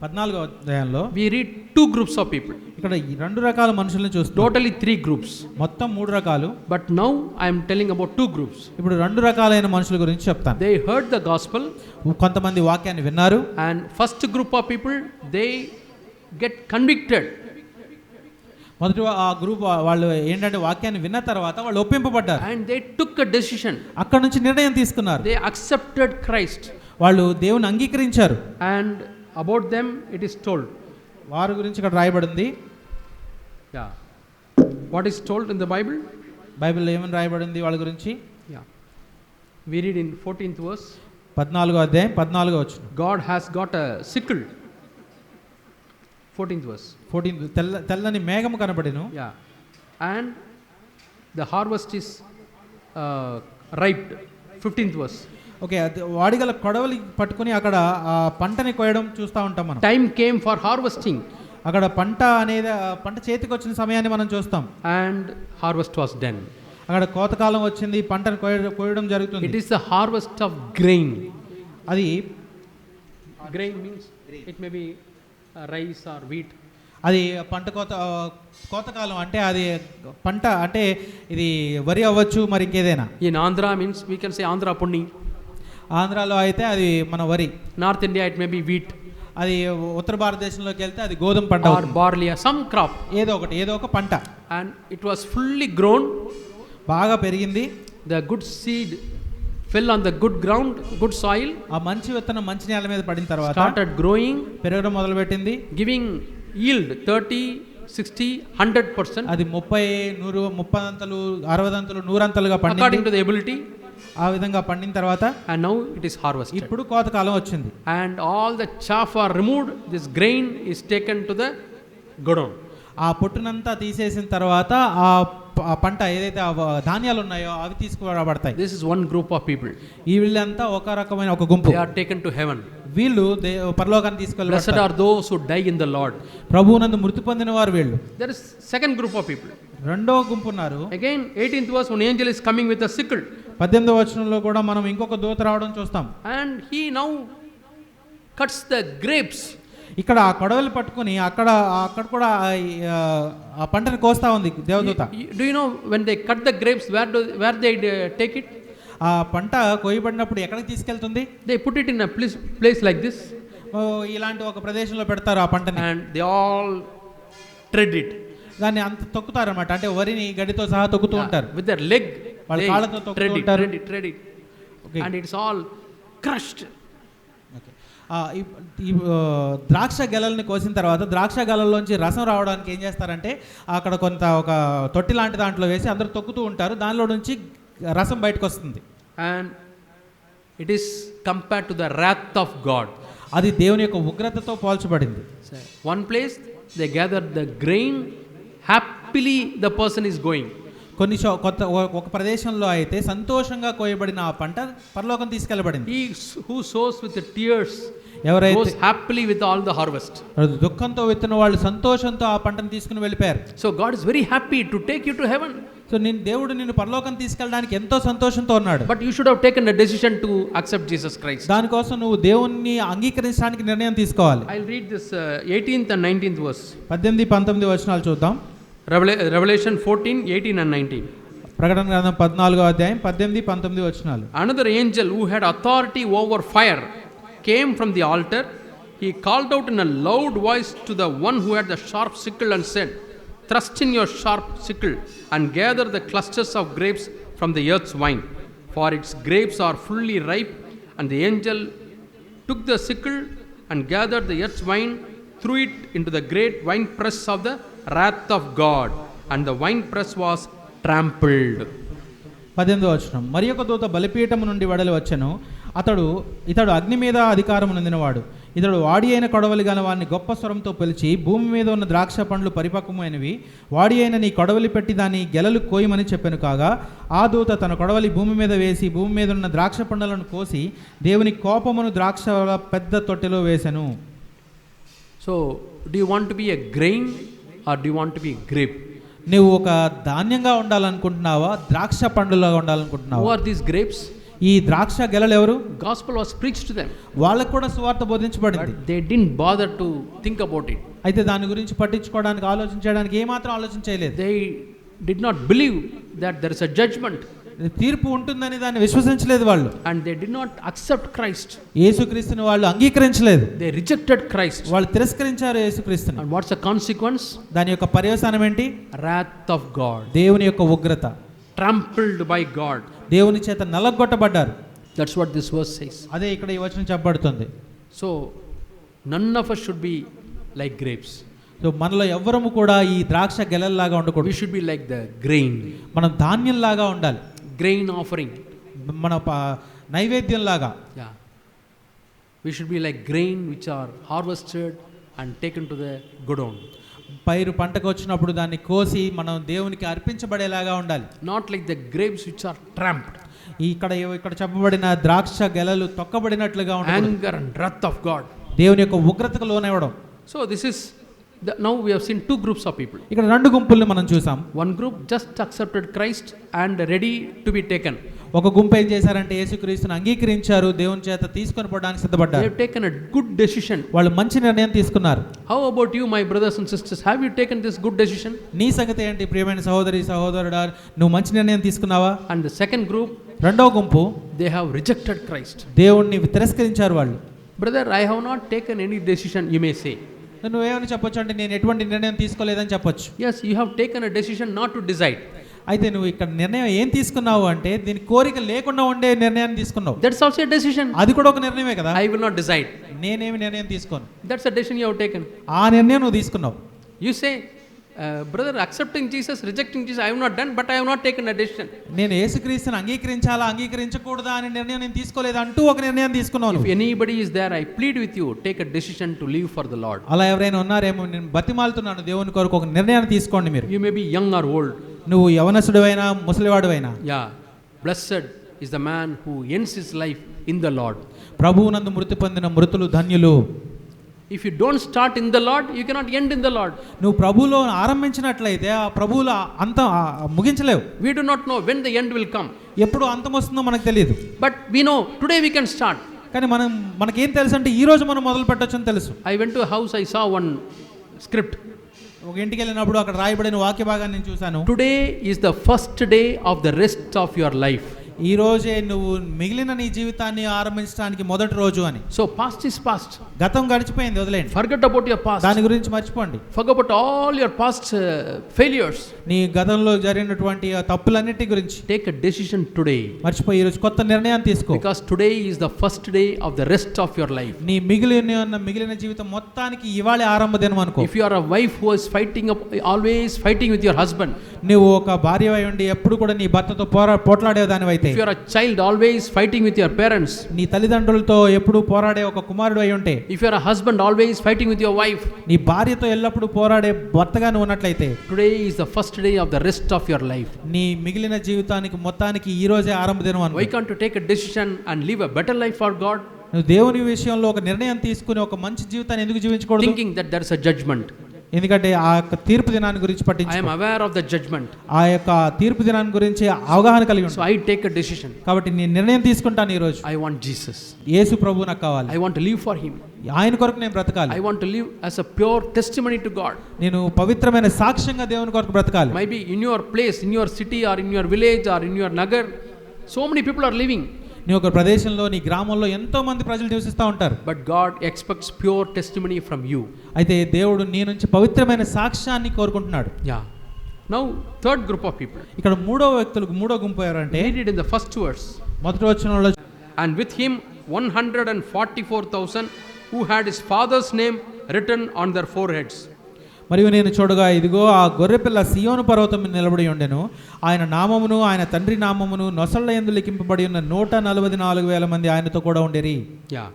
14వ అధ్యాయంలో we read two groups of people. ఇక్కడ ఈ రెండు రకాల మనుషులను చూస్తాం. Totally 3 groups. మొత్తం 3 రకాలు. But now I am telling about 2 groups. ఇప్పుడు 2 రకాలైన మనుషుల గురించి చెప్తాను. They heard the gospel. కొంతమంది వాక్యాన్ని విన్నారు. And first group of people, they get convicted. మొదటి ఆ గ్రూప్ వాళ్ళు ఏంటంటే వాక్యాన్ని విన్న తర్వాత వాళ్ళు ఒప్పింపబడ్డారు. And they took a decision. అక్కడ నుంచి నిర్ణయం తీసుకున్నారు. They accepted Christ. వాళ్ళు దేవుని అంగీకరించారు. And about them it is told. వారి గురించి ఇక్కడ రాయబడింది. Yeah. What is told in the Bible? బైబిల్లో ఏమని రాయబడింది వాళ్ళ గురించి? Yeah. We read in 14th verse. 14వ అధ్యాయం 14వ వచనం. God has got a sickle. 14th verse. 14 తెల్లని మేఘము కనబడెను. Yeah. And the harvest is ripe. 15th verse. Okay, వాడిగల కొడవలి పట్టుకుని అక్కడ ఆ పంటని కోయడం చూస్తూ ఉంటాం మనం. Time came for harvesting. అక్కడ పంట అనేది పంట చేతికి వచ్చిన సమయాన్ని మనం చూస్తాం. And harvest was done. అక్కడ కోతకాలం వచ్చింది, పంటను కోయడం జరుగుతుంది. It is the harvest of grain. అది grain means it may be rice or wheat. అది పంట కోతకాలం అంటే అది పంట అంటే ఇది వరి అవ్వచ్చు, మరి ఇంకేదైనా. In Andhra means we can say Andhra punni. ఆంధ్రాలో అయితే అది మన వరి. North India it may be wheat. అది ఉత్తర భారతదేశంలోకి వెళ్తే అది గోధుమ పంట or barley or some crop. ఏదో ఒక పంట. And it was fully grown. బాగా పెరిగింది. The good seed fell on the good ground, good soil. ఆ మంచి విత్తనం మంచి నేల మీద పడిన తర్వాత started growing, పెరగడం మొదలుపెట్టింది. giving yield 30, 60, 100%. అది 30, 100, 30 అంతలు, 60 అంతలు, 100 అంతలుగా పండింది. according to the ability. ఆ విధంగా పండిన తర్వాత and now it is harvested. ఇప్పుడు కోతకాలం వచ్చింది. and all the chaff are removed. This grain is taken to the godown. ఆ పొట్టునంతా తీసేసిన తర్వాత ఆ పంట ఏదైతే ధాన్యాలు ఉన్నాయో అవి తీసుకురాబడతాయి. This is one group of people. ఈ వీళ్ళంతా ఒక రకమైన ఒక గుంపు. They are taken to heaven. వీళ్ళు పరలోకానికి తీసుకెళ్ళబడతారు. Blessed are those who die in the Lord. ప్రభువునందు మృతి పొందిన వారు వీళ్ళు. There is second group of people. రెండో గుంపు ఉన్నారు. Again 18th verse, one angel is coming with a sickle. 18వ వచనంలో కూడా మనం ఇంకొక దూత రావడం చూస్తాం. And he now cuts the grapes. ఇక్కడ ఆ కొడవలు పట్టుకొని అక్కడ కూడా ఆ పంటను కోస్తా ఉంది దేవదూత. Do you know when they cut the grapes, where they take it? ఆ పంట కోయబడినప్పుడు ఎక్కడికి తీసుకెళ్తుంది? They put it in a place like this. ఇలాంటి ఒక ప్రదేశంలో పెడతారు ఆ పంటని. And they all tread it. దాన్ని అంత తొక్కుతారు అన్నమాట. అంటే వరిని గడితో సహా తొక్కుతూ ఉంటారు. With their leg వాళ్ళ కాళ్ళతో తొక్కుతూ ఉంటారు. tread it. Okay. And it's all crushed. ఈ ద్రాక్ష గెలల్ని కోసిన తర్వాత ద్రాక్ష గెలల్లోంచి రసం రావడానికి ఏం చేస్తారంటే అక్కడ కొంత ఒక తొట్టి లాంటి దాంట్లో వేసి అందరూ తొక్కుతూ ఉంటారు. దానిలో నుంచి రసం బయటకు వస్తుంది. And it is compared to the wrath of God. అది దేవుని యొక్క ఉగ్రతతో పోల్చబడింది. One place they gather the grain, happily the person is going. కొన్ని ఒక ప్రదేశంలో అయితే సంతోషంగా కోయబడిన ఆ పంట పరలోకం తీసుకెళ్లబడింది. He who sows with the tears ఎవరైతే goes happily with all the harvest. దుఃఖంతో విత్తిన వాళ్ళు సంతోషంతో ఆ పంటను తీసుకుని వెళ్ళిపోయారు. So God is very happy to take you to heaven. So దేవుడు నిన్ను పరలోకం తీసుకెళ్ళడానికి ఎంతో సంతోషంతో ఉన్నాడు. But you should have taken a decision to accept Jesus Christ. దానికోసం నువ్వు దేవుణ్ణి అంగీకరించడానికి నిర్ణయం తీసుకోవాలి. I'll read this 18th and 19th verse. 18, 19 వచనాలు చూద్దాం. Revelation 14, 18 and 19. ప్రకటన గ్రంథం 14వ అధ్యాయం 18, 19 వచనాలు. Another angel who had authority over fire came from the altar. He called out in a loud voice to the one who had the sharp sickle and said, "Thrust in your sharp sickle and gather the clusters of grapes from the earth's vine, for its grapes are fully ripe." And the angel took the sickle and gathered the earth's vine, threw it into the great winepress of the wrath of God, and the winepress was trampled. 18వ వచనం. మరి ఒక దూత బలిపీఠము నుండి వెడలి వచ్చెను. ఇతడు అగ్ని మీద అధికారము నొందినవాడు. ఇతడు వాడి అయిన కొడవలి గల వారిని గొప్ప స్వరంతో పిలిచి, భూమి మీద ఉన్న ద్రాక్ష పండ్లు పరిపక్వమైనవి, వాడి అయిన నీ కొడవలి పెట్టి దాని గెలలు కోయమని చెప్పాను. కాగా ఆ దూత తన కొడవలి భూమి మీద వేసి భూమి మీద ఉన్న ద్రాక్ష పండ్లను కోసి దేవుని కోపమును ద్రాక్ష పెద్ద తొట్టెలో వేసెను. So, do you want to be a grain or do you want to be a grape? నువ్వు ఒక ధాన్యంగా ఉండాలనుకుంటున్నావా, ద్రాక్ష పండులాగా ఉండాలనుకుంటున్నావా? Who are these grapes? ఈ ద్రాక్ష గెలలు ఎవరు? Gospel was preached to them. వాళ్ళకు కూడా సువార్త బోధించబడింది. But they didn't bother to think about it. అయితే దాని గురించి పట్టించుకోవడానికి, ఆలోచించడానికి ఏమాత్రం ఆలోచన చేయలేదు. They did not believe that there is a judgment. తీర్పు ఉంటుందని దాన్ని విశ్వసించలేదు వాళ్ళు. And they did not accept Christ. యేసుక్రీస్తుని వాళ్ళు అంగీకరించలేదు. They rejected Christ. వాళ్ళు తిరస్కరించారు యేసుక్రీస్తుని. And what's the consequence? దాని యొక్క పర్యవసానం ఏంటి? Wrath of God. దేవుని యొక్క ఉగ్రత. Trampled by God. దేవుని చేత నలగొట్టబడ్డారు. That's what this verse says. అదే ఇక్కడ ఈ వచనం చెప్పబడుతుంది. So none of us should be like grapes. So మనలో ఎవ్వరము కూడా ఈ ద్రాక్ష గెలల్లాగా We ఉండకూడదు. should be like the grain. మనం ధాన్యంలాగా ఉండాలి. Grain offering. మన నైవేద్యంలాగా. Yeah. We should be like grain which are harvested and taken to the godown. పైరు పంటకు వచ్చినప్పుడు దాన్ని కోసి మనం దేవునికి అర్పించబడేలాగా ఉండాలి. Not like the grapes which are trampled. ఇక్కడ చెప్పబడిన ద్రాక్ష గెలలు తొక్కబడినట్లుగా ఉండాలి. Anger and wrath of God. దేవుని యొక్క ఉగ్రతకు లోనవ్వడం. So this is now we have seen two groups of people. ఇక్కడ రెండు గుంపుల్ని మనం చూసాం. One group just accepted Christ and ready to be taken. ఒక గుంపు ఏం చేశారంటే యేసుక్రీస్తుని అంగీకరించారు, దేవుని చేత తీసుకొని పోవడానికి సిద్ధపడ్డారు. They have taken a good decision. వాళ్ళు మంచి నిర్ణయం తీసుకున్నారు. How about you, my brothers and sisters? Have you taken this good decision? నీ సంగతి ఏంటి ప్రియమైన సహోదరి సహోదరుడా, నువ్వు మంచి నిర్ణయం తీసుకున్నావా? And the second group, రెండవ గుంపు, they have rejected Christ. దేవుణ్ణి తిరస్కరించారు వాళ్ళు. Brother, I have not taken any decision, you may say. నువ్వేమని చెప్పొచ్చు అంటే నేను ఎటువంటి నిర్ణయం తీసుకోలేదని చెప్పొచ్చు. Yes, you have taken a decision not to decide. అయితే నువ్వు ఇక్కడ నిర్ణయం ఏం తీసుకున్నావు అంటే దీని కోరిక లేకుండా ఉండే నిర్ణయాన్ని తీసుకున్నావు. That's also a decision. అది కూడా ఒక నిర్ణయమే కదా. I will not decide. నేనేమి నిర్ణయం తీసుకోను. That's a decision you have taken. ఆ నిర్ణయం నువ్వు తీసుకున్నావు. You say, brother, accepting Jesus, rejecting Jesus, I have not done, but I have not taken a decision. నేను యేసుక్రీస్తుని అంగీకరించాలా అంగీకరించకూడదా అనే నిర్ణయం నేను తీసుకోలేదు అంటూ ఒక నిర్ణయం తీసుకున్నాను. If anybody is there, I plead with you, take a decision to live for the Lord. అలా ఎవరైనా ఉన్నారేమో నేను బతిమాలుతున్నాను, దేవుని కొరకు ఒక నిర్ణయాన్ని తీసుకోండి మీరు. You may be young or old. నువ్వు యవనసుడివైనా ముసలివాడివైనా. Yeah, blessed is the man who ends his life in the Lord. ప్రభువునందు మృతి పొందిన మృతులు ధన్యులు. If you don't start in the Lord, you cannot end in the Lord. నువ్వు ప్రభువులో ఆరంభించినట్లయితే ఆ ప్రభువులో అంతం ముగించలేవు. We do not know when the end will come. ఎప్పుడు అంతం వస్తుందో మనకు తెలియదు. But we know today we can start. కానీ మనకేం తెలుసు అంటే ఈ రోజు మనం మొదలు పెట్టొచ్చని తెలుసు. I went to a house, I saw one script. ఒక ఇంటికి వెళ్ళినప్పుడు అక్కడ రాయబడిన వాక్య భాగాన్ని నేను చూశాను. Today is the first day of the rest of your life. ఈ రోజే నువ్వు మిగిలిన నీ జీవితాన్ని ఆరంభించడానికి మొదటి రోజు అని. So past is past. గతం గడిచిపోయింది, వదిలేయండి. Forget about your past. దాని గురించి మర్చిపోండి. Forget about all your past failures. నీ గతంలో జరిగినటువంటి తప్పులన్నిటి గురించి Take a decision today. మర్చిపోయి ఈ రోజు కొత్త నిర్ణయం తీసుకో. Because today is the first day of the rest of your life. నీ మిగిలిన జీవితం మొత్తానికి ఇవాళే ఆరంభ దినం అనుకో. If you are a wife who is always fighting with your husband. నువ్వు ఒక భార్యవై ఉండి ఎప్పుడు కూడా నీ భర్తతో పోట్లాడే దానివైతే. If you are a child always fighting with your parents. నీ తల్లిదండ్రులతో ఎప్పుడు పోరాడే ఒక కుమారుడు అయి ఉంటే. If you are a husband always fighting with your wife. నీ భార్యతో ఎల్లప్పుడూ పోరాడే భర్తగా నువ్వు ఉన్నట్లయితే. Today is the first day of the rest of your life. నీ మిగిలిన జీవితానికి మొత్తానికి ఈ రోజే ఆరంభ దినం అనుకో. Why can't you take a decision and live a better life for God? నువ్వు దేవుని విషయంలో ఒక నిర్ణయం తీసుకుని ఒక మంచి జీవితాన్ని ఎందుకు జీవించకూడదు? Thinking that there is a judgment. ఎందుకంటే ఆ యొక్క తీర్పు దినాన్ని గురించి పట్టించుకో. I am aware of the judgment. ఆ యొక్క తీర్పు దినాన్ని గురించి అవగాహన కలిగి ఉంటా. So I take a decision. కాబట్టి నేను నిర్ణయం తీసుకుంటాను ఈ రోజు. I want Jesus. యేసు ప్రభువు నాకు కావాలి. I want to live for him. ఆయన కొరకు నేను బ్రతకాలి. I want to live as a pure testimony to God. నేను పవిత్రమైన సాక్ష్యంగా దేవుని కొరకు బ్రతకాలి. Maybe in your place, in your city or in your village or in your nagar, so many people are living. నీ ఒక ప్రదేశంలో నీ గ్రామంలో ఎంతో మంది ప్రజలు నివసిస్తూ ఉంటారు. But God expects pure testimony from you. అయితే దేవుడు నీ నుంచి పవిత్రమైన సాక్ష్యాన్ని కోరుకుంటున్నాడు. Yeah. Now third group of people. ఇక్కడ మూడో గుంపు ఎవరంటే read it in the first verse. మొదటి వచనంలో, and with him 144,000 who had his father's name written on their foreheads. మరియు నేను చూడగా ఇదిగో ఆ గొర్రెపిల్ల సియోను పర్వతం మీద నిలబడి ఉండెను. ఆయన నామమును ఆయన తండ్రి నామమును నొసళ్ళ యందు లిఖింపబడి ఉన్న 144,000 మంది ఆయనతో కూడా ఉండేరి. Yeah.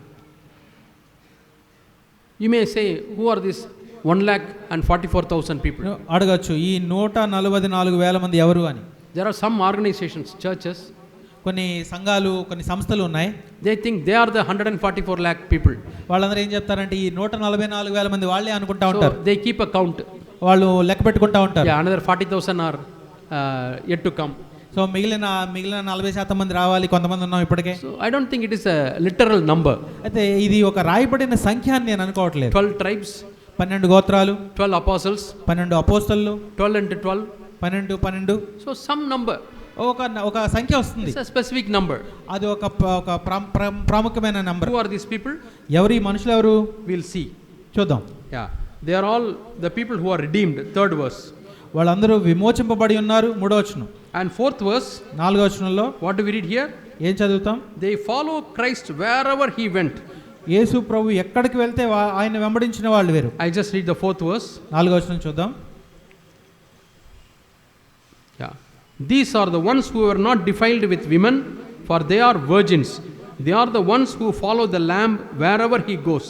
You may say, who are these 1,44,000 people? అడగచ్చు ఈ 144,000 మంది ఎవరు అని. There are some organizations, churches, కొన్ని సంఘాలు కొన్ని సంస్థలు ఉన్నాయి. they think they are the 144 lakh people. వాళ్ళందరూ ఏం చెప్తారంటే ఈ 144,000 మంది వాళ్ళే అనుకుంటా So ఉంటారు. they keep a count. వాళ్ళు లెక్క పెట్టుకుంటా ఉంటారు. Yeah, another 40,000 are yet to come. So మిగిలిన 40% మంది రావాలి, కొంతమంది ఉన్నాం ఇప్పటికే. So I don't think it is a literal number. అయితే ఇది ఒక రాయబడిన సంఖ్య అని నేను అనుకోవట్లేదు. 12 tribes, 12 గోత్రాలు, 12 apostles, 12 అపోస్తలు, 12 into 12. 12. So some number. ఒక సంఖ్య వస్తుంది. It's a specific number. అది ఒక ప్రాముఖ్యమైన number. Who are these people? ఎవరు ఈ మనుషులు ఎవరు? We'll see. చూద్దాం. Yeah, they are all the people who are redeemed. Third verse. వాళ్ళందరూ విమోచింపబడి ఉన్నారు. 3వ వచనం. And fourth verse. 4వ వచనంలో What do we read here? ఏం చదువుతాం? They follow Christ wherever he went. యేసు ప్రభు ఎక్కడికి వెళ్తే ఆయన వెంబడించిన వాళ్ళు వేరు. I just read the fourth verse. 4వ వచనం చూద్దాం. Yeah. These are the ones who are not defiled with women, for they are virgins. They are the ones who follow the Lamb wherever he goes.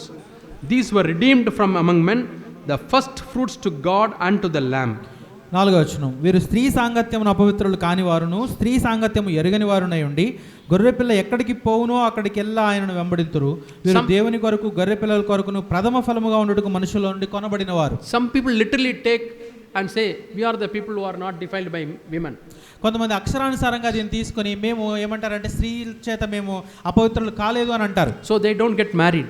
These were redeemed from among men, the first fruits to God and to the Lamb. 4వ వచనం. వీరు స్త్రీ సాంగత్యమును అపవిత్రులు కాని వారును స్త్రీ సాంగత్యము ఎరుగని వారునై ఉండి గొర్రెపిల్ల ఎక్కడికి పోవునో అక్కడికెల్లా ఆయనను వెంబడింతురు. వీరు దేవుని కొరకు గొర్రెపిల్లల కొరకును ప్రథమ ఫలముగా ఉండుటకు మనుషుల నుండి కొనబడిన వారు. Some people literally take and say, we are the people who are not defiled by women. కొంతమంది అక్షరానుసారంగా దీన్ని తీసుకొని మేము ఏమంటారంటే స్త్రీల చేత మేము అపవిత్రులు కాలేదు అని అంటారు. So they don't get married.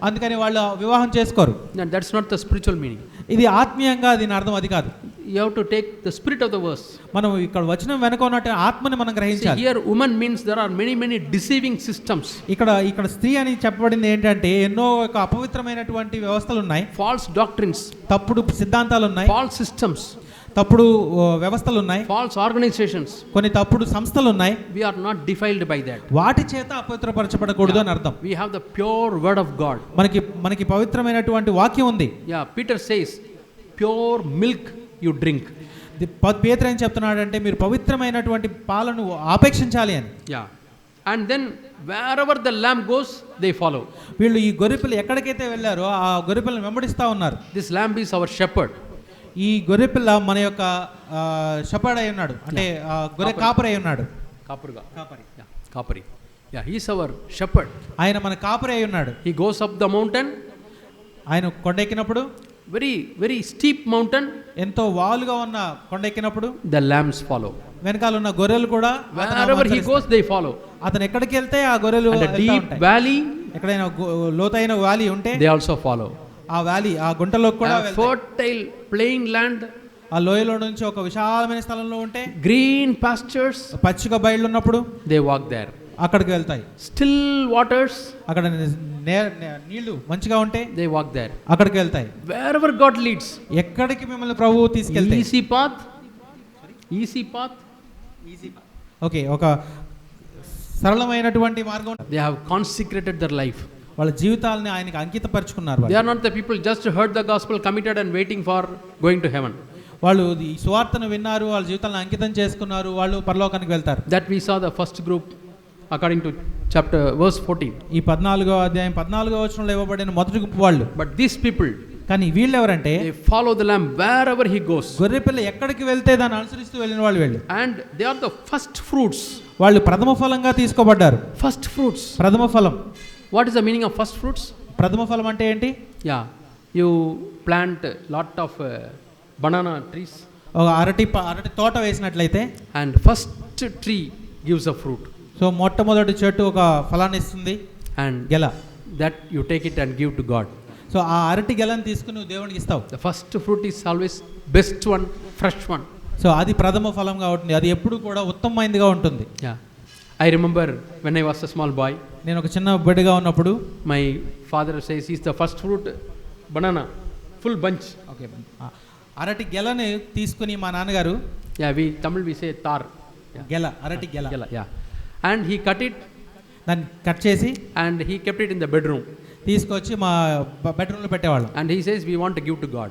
అందుకని వాళ్ళు వివాహం చేసుకోరు. That's not the spiritual meaning. ఇది ఆత్మీయంగా దీని అర్థం అది కాదు. You have to take the spirit of the verse. మనం ఇక్కడ వచనం వెనుక ఉన్నట్టు ఆత్మని మనం గ్రహించాలి. Here woman means there are many deceiving systems. ఇక్కడ స్త్రీ అని చెప్పబడింది ఏంటంటే ఎన్నో ఒక అపవిత్రమైనటువంటి వ్యవస్థలు ఉన్నాయి. False doctrines, తప్పుడు సిద్ధాంతాలు ఉన్నాయి. false systems, తప్పుడు వ్యవస్థలు ఉన్నాయి. false organizations. కొన్ని తప్పుడు సంస్థలు ఉన్నాయి. We are not defiled by that. వాటి చేత అపవిత్రపరచబడకూడదు అని అర్థం. We have the pure word of God. మనకి పవిత్రమైనటువంటి వాక్యం ఉంది. Yeah, Peter says, pure milk you drink. పేతురు ఏం చెప్తున్నాడంటే మీరు పవిత్రమైనటువంటి పాలను ఆపేక్షించాలి అని. Yeah. And then wherever the lamb goes, they follow. వీళ్ళు ఈ గొర్రెపిల్ల ఎక్కడికైతే వెళ్ళారో ఆ గొర్రెపిల్లను వెంబడిస్తా ఉన్నారు. This lamb is our shepherd. ఈ గొర్రెపిల్ల మన యొక్క షెపర్డ్ అయి ఉన్నాడు, అంటే గొర్రె కాపరి అయి ఉన్నాడు. కాపరి. Yeah, he is our shepherd. ఆయన మన కాపరి అయి ఉన్నాడు. He goes up the mountain. ఆయన కొండెక్కినప్పుడు very steep mountain, ఎంతో వాలుగా ఉన్న కొండెక్కినప్పుడు the lambs follow. వెనకాల ఉన్న గొర్రెలు కూడా wherever he goes they follow. అతను ఎక్కడికి వెళ్తే ఆ గొర్రెలు and a deep valley, ఎక్కడైనా లోతైన వ్యాలీ ఉంటే they also follow. ఆ వ్యాలీ ఆ గుంటలో కూడా వెళ్తాయి. fertile plain land, ఆ లోయలో నుంచి ఒక విశాలమైన స్థలంలో ఉంటే green pastures, పచ్చిక బయళ్ళు ఉన్నప్పుడు they walk there. అక్కడికి వెళ్తాయి. still waters, అక్కడ నీళ్లు మంచిగా ఉంటే they walk there. అక్కడికి వెళ్తాయి. wherever God leads, ఎక్కడికి మిమ్మల్ని ప్రభువు తీసుకెళ్తే easy path. ఓకే, ఒక సరళమైనటువంటి మార్గం. they have consecrated their life. వాళ్ళ జీవితాలని ఆయనకి అంకితపరుచుకున్నారు. they are not the people just heard the gospel, committed and waiting for going to heaven. వాళ్ళు ఈ సువార్తను విన్నారు, వాళ్ళ జీవితాలను అంకితం చేసుకున్నారు, వాళ్ళు పరలోకానికి వెళ్తారు. that we saw the first group according to chapter verse 14. ఈ 14వ అధ్యాయం 14వ వచనంలో ఇవ్వబడిన మొదటి గుంపు వాళ్ళు. but these people, కానీ వీళ్ళు ఎవరంటే they follow the lamb wherever he goes. గొర్రెపిల్ల ఎక్కడికి వెళ్తే దాన్ని అనుసరిస్తూ వెళ్ళిన వాళ్ళు వీళ్ళు. and they are the first fruits. వాళ్ళు ప్రథమ ఫలంగా తీసుకోబడ్డారు. first fruits. ప్రథమ ఫలం. what is the meaning of first fruits? ప్రథమ ఫలం అంటే ఏంటి? yeah, you plant lot of banana trees. ఒక అరటి తోట వేసినట్లయితే and first tree gives a fruit. So మొట్టమొదటి చెట్టు ఒక ఫలాన్ని ఇస్తుంది, and గెల. that you take it and give to God. So ఆ అరటి గెలను తీసుకుని నువ్వు దేవునికి ఇస్తావు. the first fruit is always best one, fresh one. So అది ప్రథమ ఫలంగా ఉంటుంది, అది ఎప్పుడు కూడా ఉత్తమమైనదిగా ఉంటుంది. yeah, I remember when I was a small boy, నేను ఒక చిన్న బిడ్డగా ఉన్నప్పుడు my father says he's the first fruit banana, full bunch. Okay, అరటి గెలని తీసుకుని మా నాన్నగారు, yeah, Tamil we say tar, గెల, అరటి గెల, yeah, and he cut it, దాన్ని కట్ చేసి and he kept it in the bedroom, తీసుకొచ్చి మా బెడ్రూమ్లో పెట్టేవాళ్ళం. and he says we want to give to God.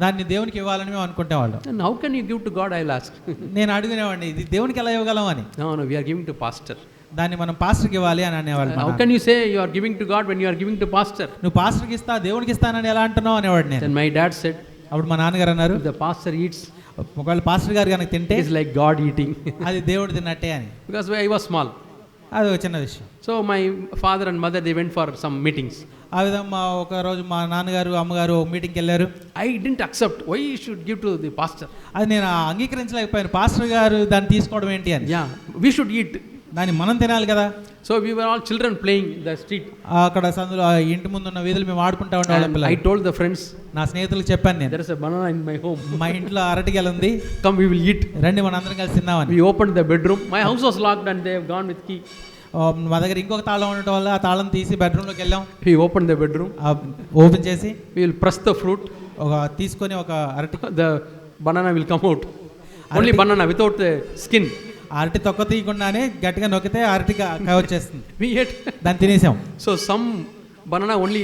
దాన్ని దేవునికి ఇవ్వాలని మేము అనుకుంటేవాళ్ళం. and how can you give to God, I'll ask. నేను అడిగినవాడిని, ఇది దేవునికి ఎలా ఇవ్వగలం అని. no, we are giving to pastor. దాన్ని మనం పాస్టర్కి ఇవ్వాలి అని అనేవాళ్ళు మా How నాన్న. can you say you are giving to God when you are giving to pastor? నువ్వు పాస్టర్కి ఇస్తా దేవునికి ఇస్తానని ఎలా అంటున్నావు అనేవాడు నేను. Then my dad said, అప్పుడు మా నాన్నగారు అన్నారు, if the pastor eats, ఒకవేళ పాస్టర్ గారు కనుక తింటే it is like God eating. అది దేవుడు తిన్నట్టే అని. Because I was small. అది ఒక చిన్న విషయం. So my father and mother, they went for some meetings. ఆ విధంగా ఒక రోజు మా నాన్నగారు అమ్మగారు మీటింగ్కి వెళ్ళారు. I didn't accept. Why you should give to the pastor? అది నేను అంగీకరించలేకపోయాను, పాస్టర్ గారు దాన్ని తీసుకోవడం ఏంటి అని. Yeah, we should eat. దాన్ని మనం తినాలి కదా. So we were all children playing in the street. అక్కడ సందులో ఆ ఇంటి ముందు ఉన్న వీధులు మేము ఆడుకుంటా ఉండేవాళ్ళం And I పిల్లలు. told the friends, నా స్నేహితులకు చెప్పాను నేను, there is a banana in my home. మా ఇంట్లో అరటిగెల ఉంది, Come, we will eat. రండి మన అందరం కలిసి తిందామని. We opened the bedroom. My house was locked and they have gone with key. మా దగ్గర ఇంకొక తాళం ఉండటం వల్ల ఆ తాళం తీసి బెడ్రూమ్లోకి వెళ్ళాం. We opened the bedroom. Open చేసి We will press the fruit. తీసుకొని ఒక అరటి The banana will come out. Only banana without the skin. అరటి తొక్క తీయకుండానే గట్టిగా నొక్కితే అరటి కాయ వచ్చేస్తుంది. We ate. దాన్ని తినేసాం. So some banana only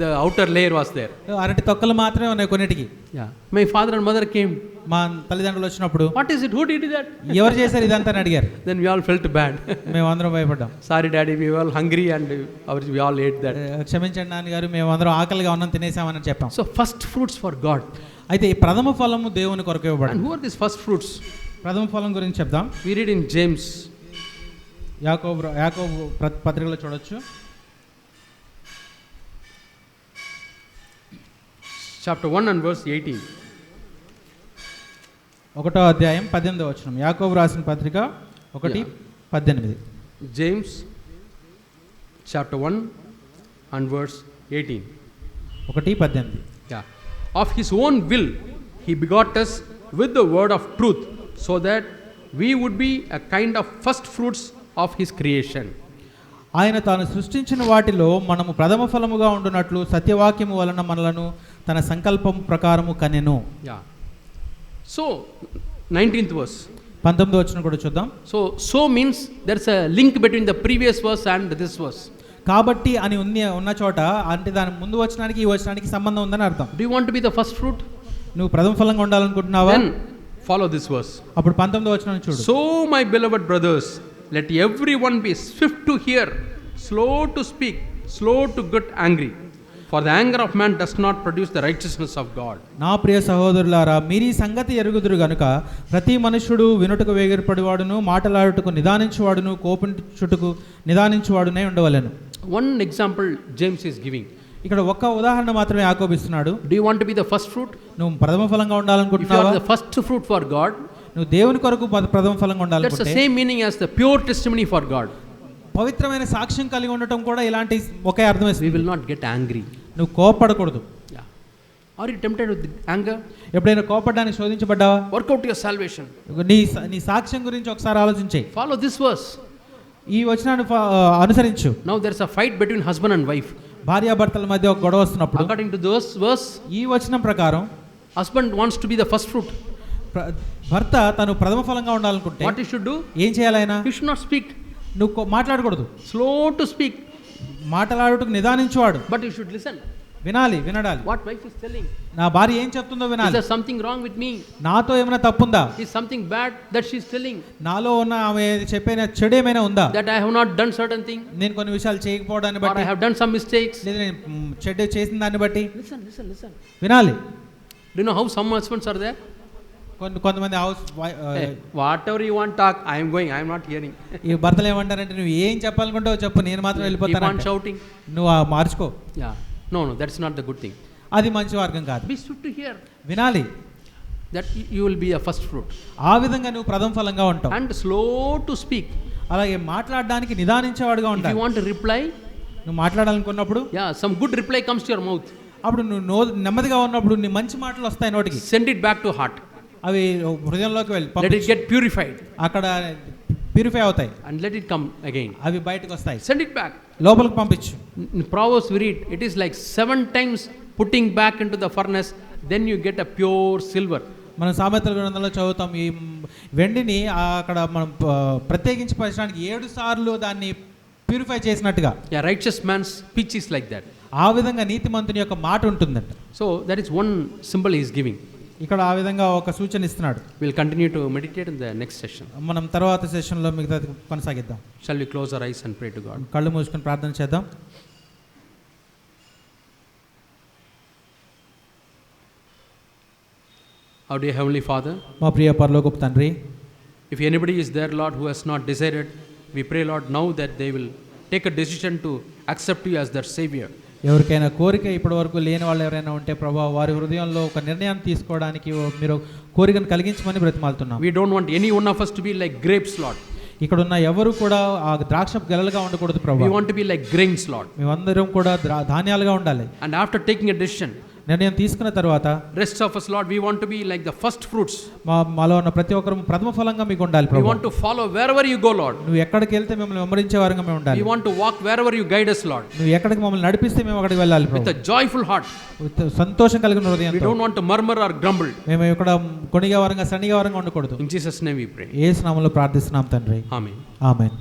the outer layer was there. అరటి తొక్కలు మాత్రమే ఉన్నాయి కొన్నిటికి. Yeah. My father and mother came. మా తల్లిదండ్రులు వచ్చినప్పుడు, What is it? Who did that? ఎవరు చేశారు ఇదంతా అని అడిగారు. Then we all felt bad. మేము అందరం భయపడ్డాం. Sorry daddy, we were all hungry and we all ate that. క్షమించండి నాన్నగారు, మేము అందరం ఆకలిగా ఉన్నాం తినేసామని చెప్పాం. So first fruits for God. అయితే ఈ ప్రథమ ఫలము దేవుని కొరకు And ఇవ్వబడింది. who are these first fruits? ప్రథమ ఫలం గురించి చెప్దాం. We read in James. యాకోబు పత్రికలో చూడొచ్చు. Chapter 1 and verse 18. 1వ అధ్యాయం 18వ వచనం. యాకోబు రాసిన పత్రిక 1:18. James chapter 1 and verse 18. 1:18. Yeah. Of his own will he begot us with the word of truth, so that we would be a kind of first fruits of his creation. ఆయన తాను సృష్టించిన వాటిలో మనము ప్రథమ ఫలముగా ఉండునట్లు సత్యవాక్యము వలన మనలను తన సంకల్పం ప్రకారము కనెను. Yeah. So 19th verse. 19వ వచనం కూడా చూద్దాం. So means there's a link between the previous verse and this verse. కాబట్టి అని ఉన్న చోట అంటే దాని ముందు వచనానికి ఈ వచనానికి సంబంధం ఉందని అర్థం. Do you want to be the first fruit? నువ్వు ప్రథమ ఫలంగా ఉండాలనుకుంటున్నావా? Then follow this verse. అప్పుడు 19వ వచనం చూడు. So my beloved brothers, let everyone be swift to hear, slow to speak, slow to get angry. For the anger of man does not produce the righteousness of God. నా ప్రియ సహోదరులారా, మీరు ఈ సంగతి ఎరుగుదురు గనుక ప్రతి మనుష్యుడు వినుటకు వేగిరపడివాడును, మాటలాడుటకు నిదానించువాడును, కోపించుటకు నిదానించువాడునే ఉండవలెను. One example James is giving. ఇక్కడ ఒక్క ఉదాహరణ మాత్రమే యాకోబు ఇస్తున్నాడు. Do you want to be the first fruit? నువ్వు ప్రథమ ఫలంగా If you ఉండాలనుకుంటున్నావా? are the first fruit for God, నువ్వు దేవుని కొరకు ప్రథమ ఫలంగా that's the ఉండాలనుకుంటే same meaning as the pure testimony for God. పవిత్రమైన సాక్ష్యం కలిగి ఉండటం కూడా ఇలాంటి ఒకే అర్థం We వేస్తుంది. will not get angry. నువ్వు కోపడకూడదు. Yeah. Are you tempted with anger? ఎప్పుడైనా కోపడడానికి శోధించబడ్డావా? Work out your salvation. నీ సాక్ష్యం గురించి ఒకసారి ఆలోచించే. Follow this verse. ఈ వచనాన్ని అనుసరించు. Now there's a fight between husband and wife. భార్యాభర్తల మధ్య ఒక గొడవ వస్తున్నప్పుడు According to this verse, ఈ వచనం ప్రకారం husband wants to be the first fruit. భర్త తను ప్రథమ ఫలంగా ఉండాలనుకుంటే What he should do? ఏం చేయాలైనా? He should not speak. నువ్వు మాట్లాడకూడదు. Slow to speak. మాట్లాడుటకు నిదానించువాడు. But you should listen. వినాలి. What wife is telling? నా భార్య ఏం చెప్తుందో Is వినాలి. there something wrong with me? నాతో ఏమైనా తప్పుందా? Is something bad that she is telling? నాలో ఉన్న ఆమె చెప్పిన చెడు ఏమైనా ఉందా? That I have not done certain thing? నేను కొన్ని విషయాలు చేయకపోవడాన్ని Or బట్టి, I have done some mistakes? లేదా నేను చెడు చేసిన దాన్ని బట్టి Listen. వినాలి. Do you know how some husbands are there? కొంతమంది house Hey, whatever you want talk, I am going. I am not hearing. ఈ భర్తలు ఏమంటారంటే నువ్వు ఏం చెప్పాలనుకుంటావో చెప్పు, నేను మాత్రం Keep on వెళ్ళిపోతాను. shouting. నువ్వు మార్చుకో. Yeah. No, that's not the good thing. అది మంచి మార్గం కాదు. Be swift to hear. వినాలి. That you will be a first fruit. ఆ విధంగా నువ్వు ప్రథమ ఫలంగా ఉంటావు. And slow to speak. అలాగే మాట్లాడడానికి నిదానించేవాడుగా If you ఉండాలి. want to reply, నువ్వు మాట్లాడాలనుకున్నప్పుడు yeah, some good reply comes to your mouth. అప్పుడు నువ్వు నెమ్మదిగా ఉన్నప్పుడు నీ మంచి మాటలు వస్తాయి నోటికి. Send it back to heart. అవి హృదయంలోకి వెళ్ళి Let it get purified. అక్కడ ప్యూరిఫై అవుతాయి. And let it come again. అవి బయటకు వస్తాయి. Send it back. లోపలికి పంపించు. In Proverbs we read, it is like 7 times putting back into the furnace, then you get a pure silver. మనం సామెతల గ్రంథంలో చదువుతాం, ఈ వెండిని అక్కడ మనం ప్రత్యేకించి పరచడానికి 7 సార్లు దాన్ని ప్యూరిఫై చేసినట్టుగా. Yeah, righteous man's speech is like that. ఆ విధంగా నీతిమంతుని యొక్క మాట ఉంటుందంట. So that is one symbol he is giving. ఇక్కడ ఆ విధంగా ఒక సూచన ఇస్తున్నాడు. We'll continue to meditate in the next session. మనం తర్వాత సెషన్లో మిగతా కొనసాగిద్దాం. Shall we close our eyes and pray to God? కళ్ళు మూసుకొని ప్రార్థన చేద్దాం. Our dear Heavenly Father, మా ప్రియ పరలోకపు తండ్రి, if anybody is there, Lord, who has not decided, we pray, Lord, now that they will take a decision to accept you as their Savior. ఎవరికైనా కోరిక ఇప్పటి వరకు లేని వాళ్ళు ఎవరైనా ఉంటే ప్రభా, వారి హృదయంలో ఒక నిర్ణయాన్ని తీసుకోవడానికి మీరు కోరికను కలిగించమని బ్రతిమాలుతున్నాం. We don't want any one of us to be like grapes, Lord. ఇక్కడ ఉన్న ఎవరు కూడా ఆ ద్రాక్ష గెలలుగా ఉండకూడదు ప్రభా. We want to be like grains, Lord. మేమందరం కూడా ధాన్యాలుగా ఉండాలి. And after taking a decision, నిర్ణయం తీసుకున్న తర్వాత rest of us, Lord, we want to be like the first fruits. మాలో ఉన్న ప్రతి ఒక్కరు ప్రథమ ఫలంగా మీకు ఉండాలి We ప్రభా. want to follow wherever you go, Lord. నువ్వు ఎక్కడికి వెళ్తే మిమ్మల్ని వెంబడించే వారంగా మేము ఉండాలి. We want to walk wherever you guide us, Lord. నువ్వు ఎక్కడికి మమ్మల్ని నడిపిస్తే మేము అక్కడికి వెళ్ళాలి With ప్రభా. a joyful heart. సంతోషం కలిగిన We హృదయంతో. don't want to murmur or grumble. మేము ఇక్కడ కొనిగే వారంగా సన్నిగా వారంగా ఉండకూడదు. In Jesus' name we pray. యేసు నామములో ప్రార్థిస్తున్నాం తండ్రి. Amen. ఆమేన్.